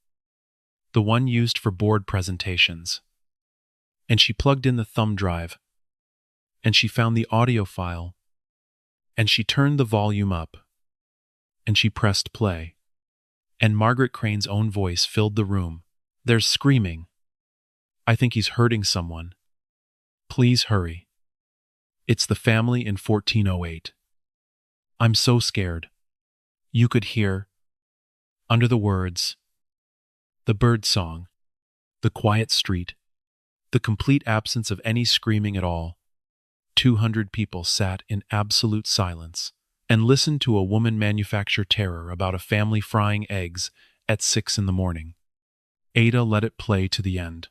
the one used for board presentations, and she plugged in the thumb drive, and she found the audio file, and she turned the volume up, and she pressed play, and Margaret Crane's own voice filled the room. There's screaming. I think he's hurting someone. Please hurry. It's the family in 1408. I'm so scared. You could hear, under the words, the bird song, the quiet street, the complete absence of any screaming at all. 200 people sat in absolute silence and listened to a woman manufacture terror about a family frying eggs at 6 in the morning. Ada let it play to the end.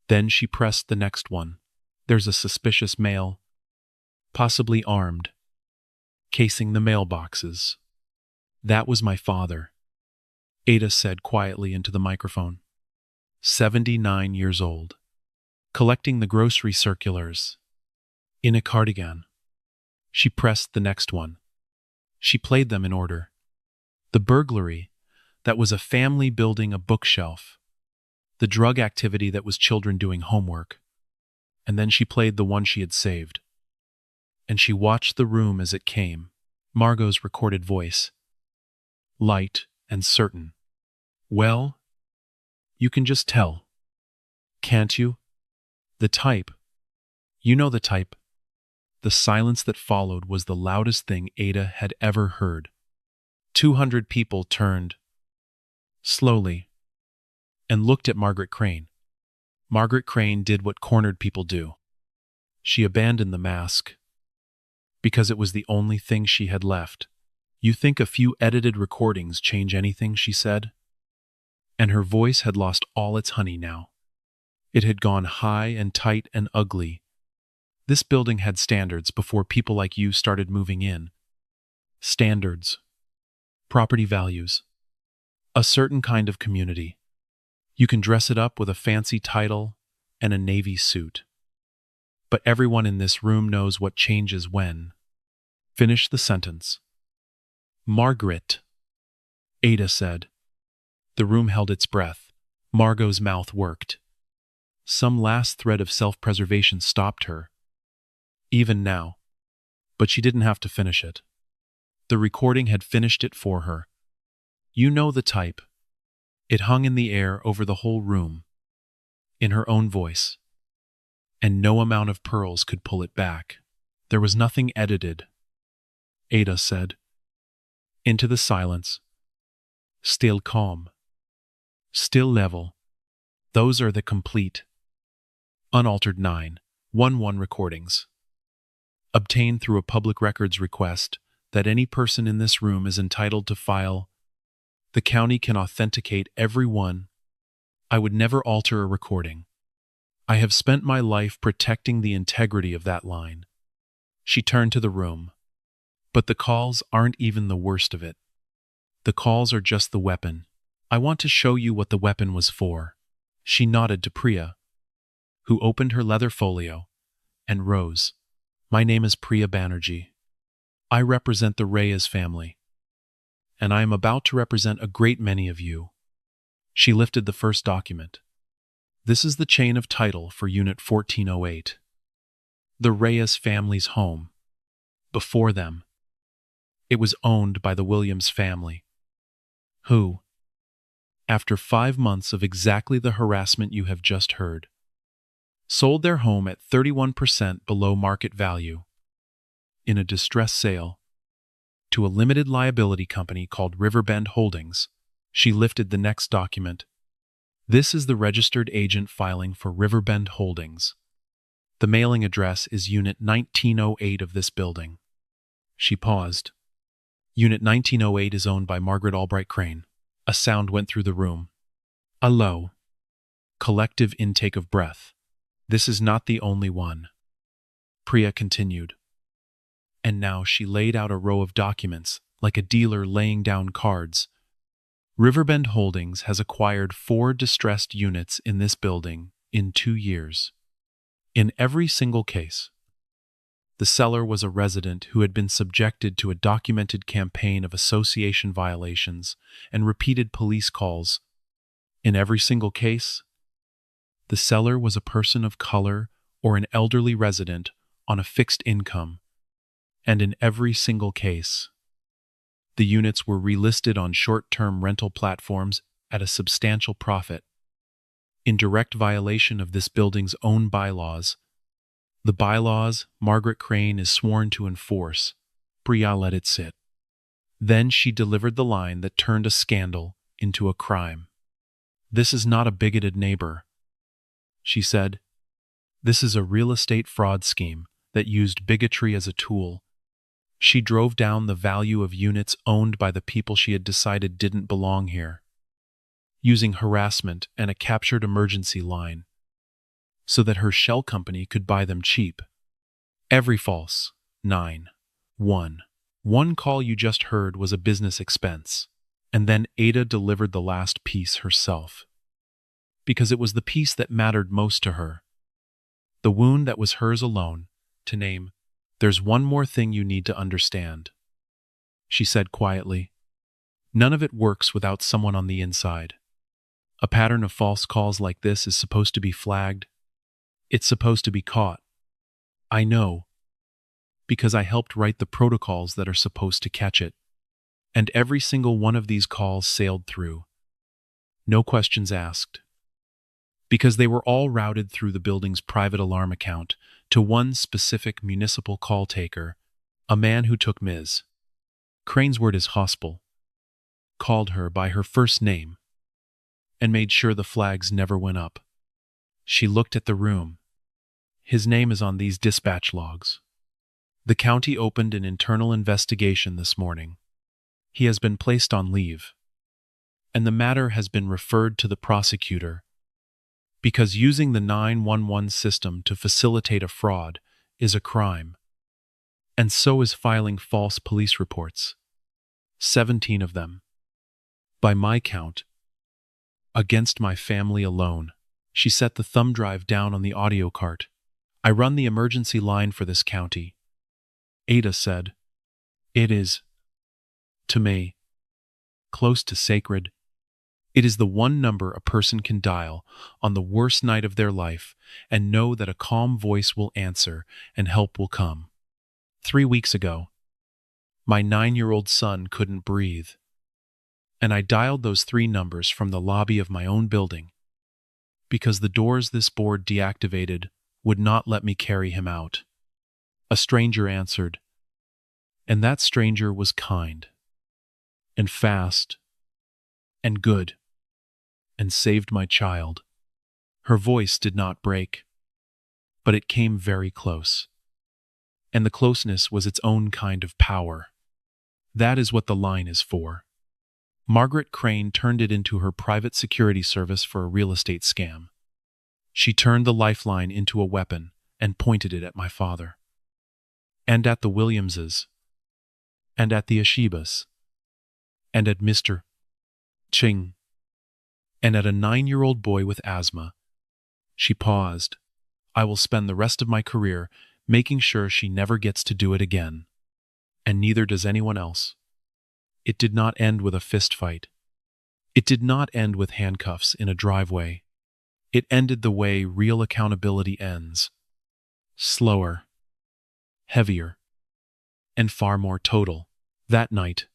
Then she pressed the next one. There's a suspicious male, possibly armed, casing the mailboxes. That was my father, Ada said quietly into the microphone. 79 years old, collecting the grocery circulars, in a cardigan. She pressed the next one. She played them in order. The burglary, that was a family building a bookshelf. The drug activity, that was children doing homework. And then she played the one she had saved. And she watched the room as it came. Margot's recorded voice, light and certain. Well, you can just tell, can't you? The type. You know the type. The silence that followed was the loudest thing Ada had ever heard. 200 people turned, slowly, and looked at Margaret Crane. Margaret Crane did what cornered people do. She abandoned the mask, because it was the only thing she had left. You think a few edited recordings change anything, she said? And her voice had lost all its honey now. It had gone high and tight and ugly. This building had standards before people like you started moving in. Standards. Property values. A certain kind of community. You can dress it up with a fancy title and a navy suit. But everyone in this room knows what changes when. Finish the sentence. Margaret, Ada said. The room held its breath. Margot's mouth worked. Some last thread of self-preservation stopped her. Even now. But she didn't have to finish it. The recording had finished it for her. You know the type. It hung in the air over the whole room, in her own voice. And no amount of pearls could pull it back. There was nothing edited, Ada said. Into the silence. Still calm. Still level. Those are the complete, unaltered 911 recordings. Obtained through a public records request that any person in this room is entitled to file. The county can authenticate every one. I would never alter a recording. I have spent my life protecting the integrity of that line. She turned to the room. But the calls aren't even the worst of it. The calls are just the weapon. I want to show you what the weapon was for. She nodded to Priya, who opened her leather folio and rose. My name is Priya Banerjee. I represent the Reyes family, and I am about to represent a great many of you. She lifted the first document. This is the chain of title for Unit 1408. The Reyes family's home. Before them, it was owned by the Williams family, who, after 5 months of exactly the harassment you have just heard, sold their home at 31% below market value in a distress sale to a limited liability company called Riverbend Holdings. She lifted the next document. This is the registered agent filing for Riverbend Holdings. The mailing address is Unit 1908 of this building. She paused. Unit 1908 is owned by Margaret Albright Crane. A sound went through the room. A low, collective intake of breath. This is not the only one. Priya continued. And now she laid out a row of documents, like a dealer laying down cards. Riverbend Holdings has acquired 4 distressed units in this building in 2 years. In every single case, the seller was a resident who had been subjected to a documented campaign of association violations and repeated police calls. In every single case, the seller was a person of color or an elderly resident on a fixed income. And in every single case, the units were relisted on short-term rental platforms at a substantial profit. In direct violation of this building's own bylaws, the bylaws Margaret Crane is sworn to enforce, Priya let it sit. Then she delivered the line that turned a scandal into a crime. This is not a bigoted neighbor, she said. This is a real estate fraud scheme that used bigotry as a tool. She drove down the value of units owned by the people she had decided didn't belong here, using harassment and a captured emergency line, so that her shell company could buy them cheap. Every false 911 call you just heard was a business expense, and then Ada delivered the last piece herself, because it was the piece that mattered most to her, the wound that was hers alone to name. There's one more thing you need to understand, she said quietly. None of it works without someone on the inside. A pattern of false calls like this is supposed to be flagged. It's supposed to be caught. I know, because I helped write the protocols that are supposed to catch it. And every single one of these calls sailed through. No questions asked. Because they were all routed through the building's private alarm account to one specific municipal call taker, a man who took Ms. Crane's word as hospital, called her by her first name, and made sure the flags never went up. She looked at the room. His name is on these dispatch logs. The county opened an internal investigation this morning. He has been placed on leave, and the matter has been referred to the prosecutor, because using the 911 system to facilitate a fraud is a crime, and so is filing false police reports, 17 of them, by my count, against my family alone. She set the thumb drive down on the audio cart. I run the emergency line for this county. Ada said, it is, to me, close to sacred. It is the one number a person can dial on the worst night of their life and know that a calm voice will answer and help will come. 3 weeks ago, my 9-year-old son couldn't breathe, and I dialed those 3 numbers from the lobby of my own building because the doors this board deactivated would not let me carry him out. A stranger answered, and that stranger was kind and fast and good, and saved my child. Her voice did not break, but it came very close. And the closeness was its own kind of power. That is what the line is for. Margaret Crane turned it into her private security service for a real estate scam. She turned the lifeline into a weapon and pointed it at my father, and at the Williamses, and at the Ashibas, and at Mr. Ching, and at a 9-year-old boy with asthma. She paused. I will spend the rest of my career making sure she never gets to do it again. and neither does anyone else. It did not end with a fist fight. It did not end with handcuffs in a driveway. It ended the way real accountability ends. Slower, heavier, and far more total. That night,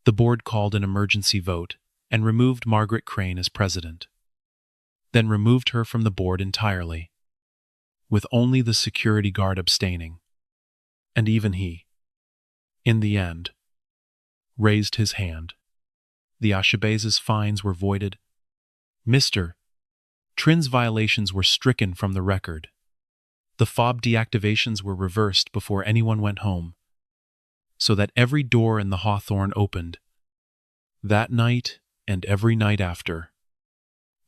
the board called an emergency vote and removed Margaret Crane as president, then removed her from the board entirely, with only the security guard abstaining. And even he, in the end, raised his hand. The Ashabeza's fines were voided. Mr. Trin's violations were stricken from the record. The fob deactivations were reversed before anyone went home, so that every door in the Hawthorne opened. That night and every night after,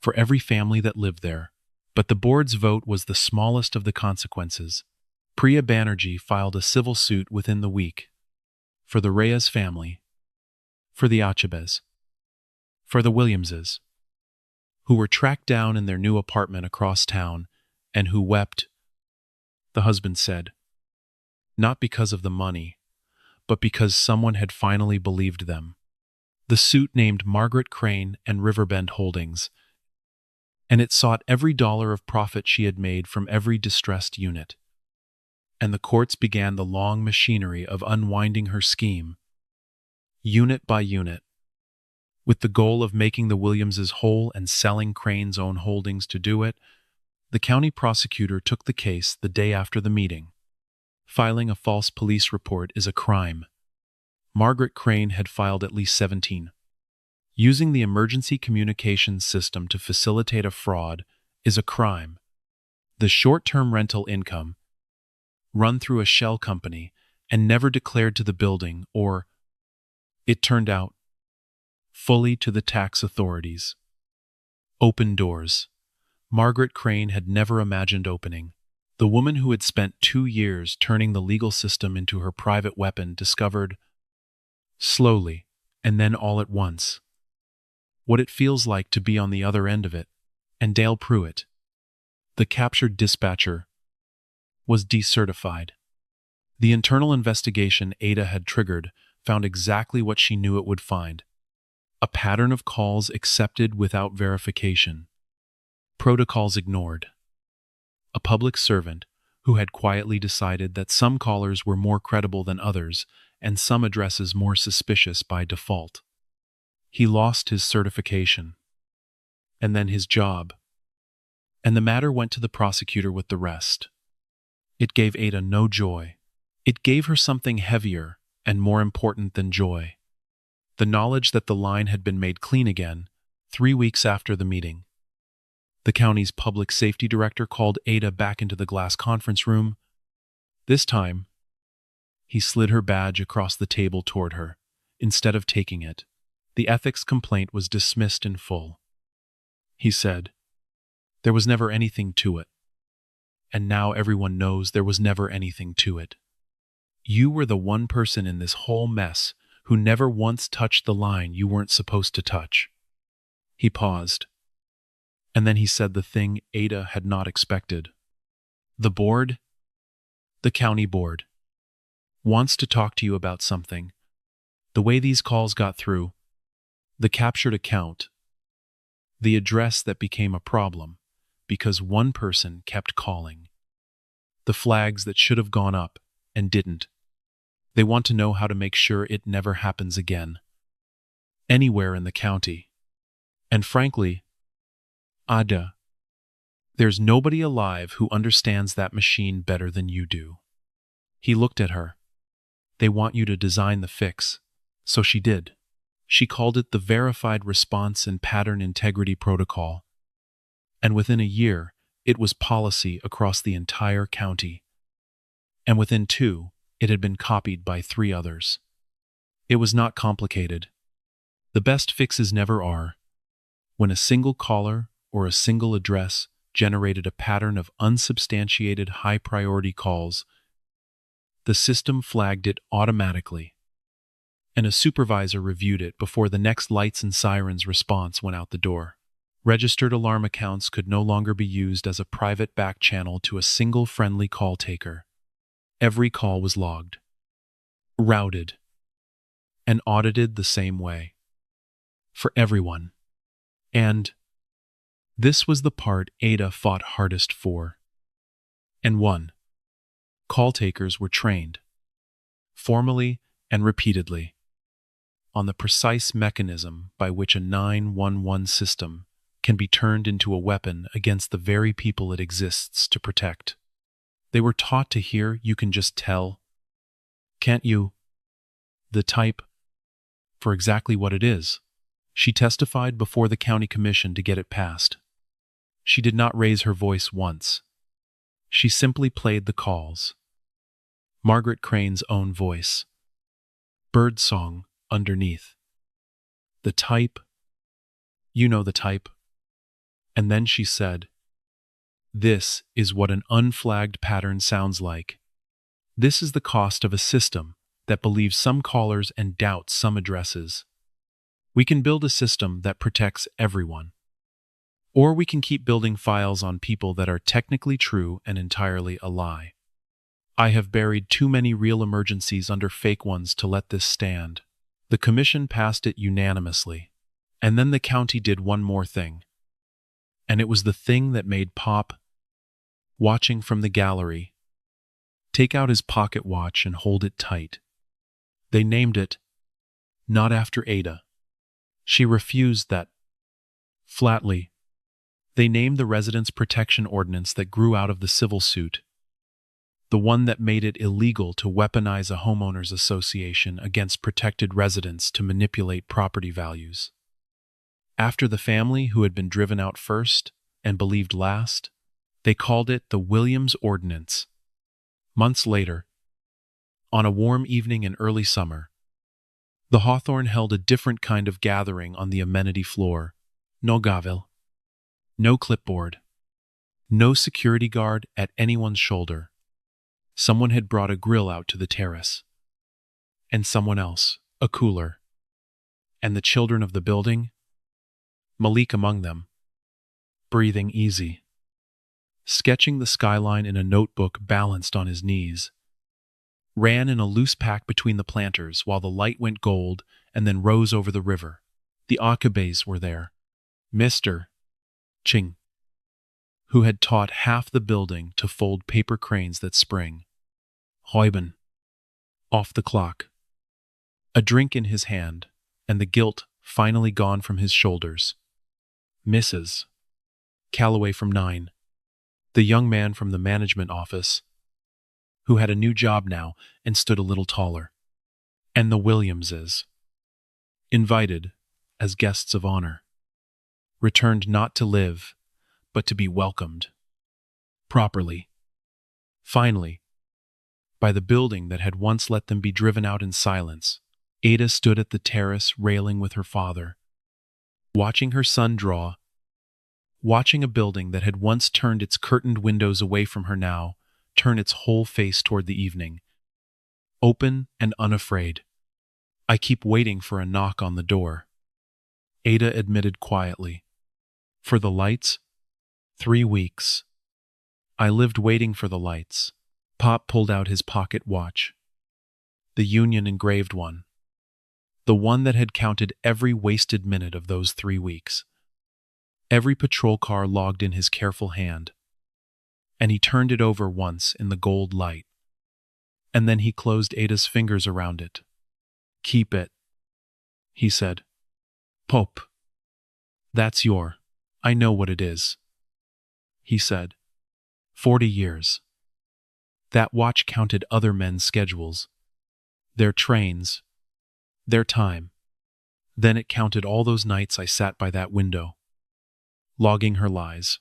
for every family that lived there. But the board's vote was the smallest of the consequences. Priya Banerjee filed a civil suit within the week. For the Reyes family, for the Achabes, for the Williamses, who were tracked down in their new apartment across town and who wept, the husband said, not because of the money, but because someone had finally believed them. The suit named Margaret Crane and Riverbend Holdings, and it sought every dollar of profit she had made from every distressed unit. And the courts began the long machinery of unwinding her scheme, unit by unit, with the goal of making the Williamses whole and selling Crane's own holdings to do it. The county prosecutor took the case the day after the meeting. Filing a false police report is a crime. Margaret Crane had filed at least 17. Using the emergency communications system to facilitate a fraud is a crime. The short-term rental income, run through a shell company and never declared to the building or, it turned out, fully to the tax authorities. Open doors. Margaret Crane had never imagined opening. The woman who had spent 2 years turning the legal system into her private weapon discovered, slowly, and then all at once, what it feels like to be on the other end of it. And Dale Pruitt, the captured dispatcher, was decertified. The internal investigation Ada had triggered found exactly what she knew it would find: a pattern of calls accepted without verification, protocols ignored. A public servant who had quietly decided that some callers were more credible than others and some addresses more suspicious by default. He lost his certification, and then his job, and the matter went to the prosecutor with the rest. It gave Ada no joy. It gave her something heavier and more important than joy: the knowledge that the line had been made clean again 3 weeks after the meeting. The county's public safety director called Ada back into the glass conference room. This time, he slid her badge across the table toward her, instead of taking it. The ethics complaint was dismissed in full. He said, "There was never anything to it. And now everyone knows there was never anything to it. You were the one person in this whole mess who never once touched the line you weren't supposed to touch." He paused, and then he said the thing Ada had not expected. "The board, the county board, wants to talk to you about something. The way these calls got through, the captured account, the address that became a problem because one person kept calling, the flags that should have gone up and didn't. They want to know how to make sure it never happens again, anywhere in the county. And frankly, Ada, there's nobody alive who understands that machine better than you do." He looked at her. "They want you to design the fix." So she did. She called it the Verified Response and Pattern Integrity Protocol. And within a year, it was policy across the entire county. And within 2, it had been copied by 3 others. It was not complicated. The best fixes never are. When a single caller or a single address generated a pattern of unsubstantiated high-priority calls, the system flagged it automatically, and a supervisor reviewed it before the next lights and sirens response went out the door. Registered alarm accounts could no longer be used as a private back channel to a single friendly call taker. Every call was logged. routed, and audited the same way. For everyone. And this was the part Ada fought hardest for. And won. Call takers were trained, formally and repeatedly, on the precise mechanism by which a 911 system can be turned into a weapon against the very people it exists to protect. They were taught to hear "you can just tell, can't you?" the type for exactly what it is. She testified before the county commission to get it passed. She did not raise her voice once. She simply played the calls. Margaret Crane's own voice. Bird song underneath. The type. You know the type. And then she said, "This is what an unflagged pattern sounds like. This is the cost of a system that believes some callers and doubts some addresses. We can build a system that protects everyone. Or we can keep building files on people that are technically true and entirely a lie. I have buried too many real emergencies under fake ones to let this stand." The commission passed it unanimously. And then the county did one more thing. And it was the thing that made Pop, watching from the gallery, take out his pocket watch and hold it tight. They named it, not after Ada. She refused that. Flatly. They named the Residence Protection Ordinance that grew out of the civil suit. The one that made it illegal to weaponize a homeowners association against protected residents to manipulate property values. After the family who had been driven out first and believed last, they called it the Williams Ordinance. Months later, on a warm evening in early summer, the Hawthorne held a different kind of gathering on the amenity floor. No gavel, no clipboard, no security guard at anyone's shoulder. Someone had brought a grill out to the terrace. And someone else, a cooler. And the children of the building, Malik among them, breathing easy, sketching the skyline in a notebook balanced on his knees, ran in a loose pack between the planters while the light went gold and then rose over the river. The Akabes were there. Mr. Ching, who had taught half the building to fold paper cranes that spring. Heuben, off the clock. A drink in his hand, and the guilt finally gone from his shoulders. Mrs. Calloway from 9, the young man from the management office, who had a new job now and stood a little taller. And the Williamses, invited as guests of honor, returned not to live, but to be welcomed. Properly. Finally, by the building that had once let them be driven out in silence, Ada stood at the terrace railing with her father, watching her son draw, watching a building that had once turned its curtained windows away from her now turn its whole face toward the evening, open and unafraid. "I keep waiting for a knock on the door," Ada admitted quietly. "For the lights? 3 weeks. I lived waiting for the lights." Pop pulled out his pocket watch. The Union engraved one. The one that had counted every wasted minute of those 3 weeks. Every patrol car logged in his careful hand. And he turned it over once in the gold light. And then he closed Ada's fingers around it. "Keep it," he said. "Pope. That's I know what it is," he said. 40 years. That watch counted other men's schedules, their trains, their time. Then it counted all those nights I sat by that window, logging her lies,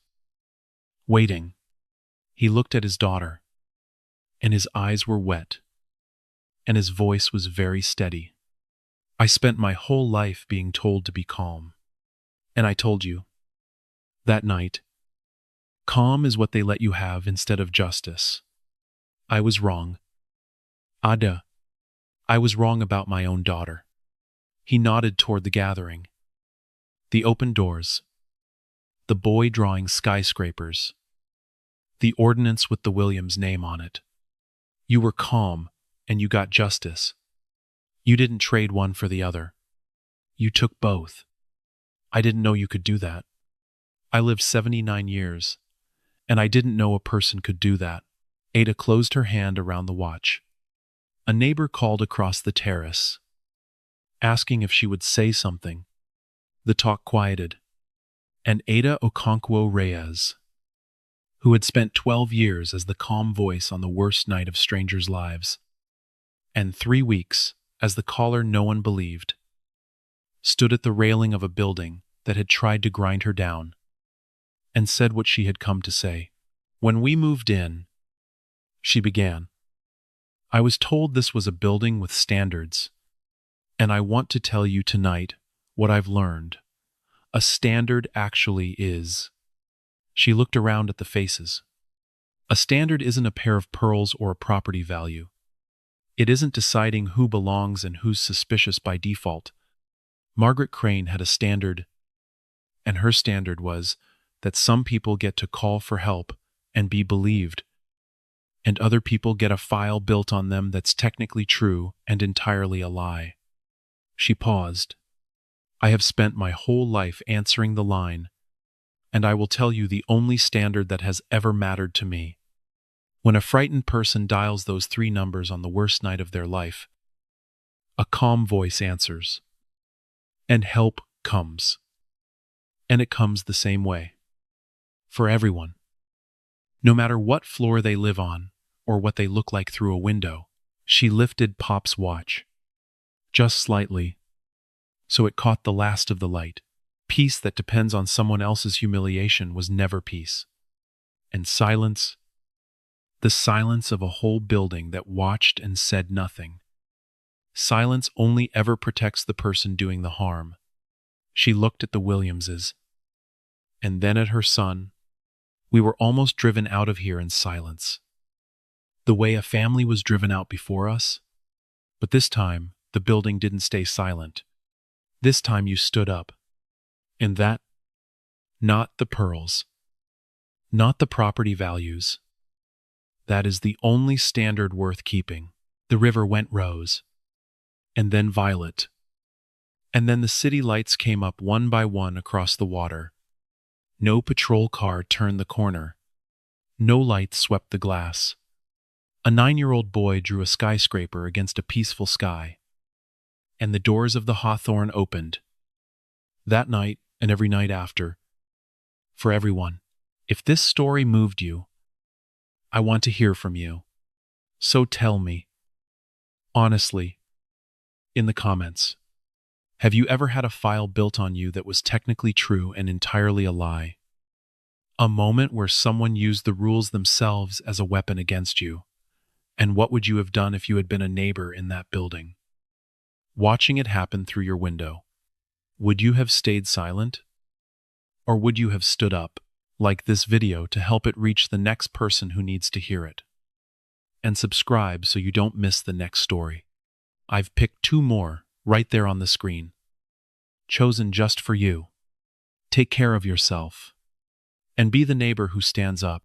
waiting. He looked at his daughter, and his eyes were wet, and his voice was very steady. "I spent my whole life being told to be calm. And I told you, that night, calm is what they let you have instead of justice. I was wrong. Ada, I was wrong about my own daughter." He nodded toward the gathering. The open doors. The boy drawing skyscrapers. The ordinance with the Williams name on it. "You were calm, and you got justice. You didn't trade one for the other. You took both. I didn't know you could do that. I lived 79 years, and I didn't know a person could do that. Ada closed her hand around the watch. A neighbor called across the terrace, asking if she would say something. The talk quieted, and Ada Okonkwo Reyes, who had spent 12 years as the calm voice on the worst night of strangers' lives, and 3 weeks as the caller no one believed, stood at the railing of a building that had tried to grind her down, and said what she had come to say. When we moved in, she began, I was told this was a building with standards, and I want to tell you tonight what I've learned. A standard actually is. She looked around at the faces. A standard isn't a pair of pearls or a property value. It isn't deciding who belongs and who's suspicious by default. Margaret Crane had a standard, and her standard was that some people get to call for help and be believed, and other people get a file built on them that's technically true and entirely a lie. She paused. I have spent my whole life answering the line, and I will tell you the only standard that has ever mattered to me. When a frightened person dials those 3 numbers on the worst night of their life, a calm voice answers, and help comes. And it comes the same way. For everyone. No matter what floor they live on, or what they look like through a window. She lifted Pop's watch, just slightly, so it caught the last of the light. Peace that depends on someone else's humiliation was never peace. And silence, the silence of a whole building that watched and said nothing. Silence only ever protects the person doing the harm. She looked at the Williamses, and then at her son. We were almost driven out of here in silence, the way a family was driven out before us. But this time, the building didn't stay silent. This time you stood up. And that, not the pearls, not the property values. That is the only standard worth keeping. The river went rose, and then violet. And then the city lights came up one by one across the water. No patrol car turned the corner. No light swept the glass. A 9-year-old boy drew a skyscraper against a peaceful sky. And the doors of the Hawthorne opened. That night and every night after. For everyone. If this story moved you, I want to hear from you. So tell me, honestly, in the comments. Have you ever had a file built on you that was technically true and entirely a lie? A moment where someone used the rules themselves as a weapon against you? And what would you have done if you had been a neighbor in that building? Watching it happen through your window, would you have stayed silent? Or would you have stood up, like this video, to help it reach the next person who needs to hear it? And subscribe so you don't miss the next story. I've picked 2 more right there on the screen, chosen just for you. Take care of yourself, and be the neighbor who stands up.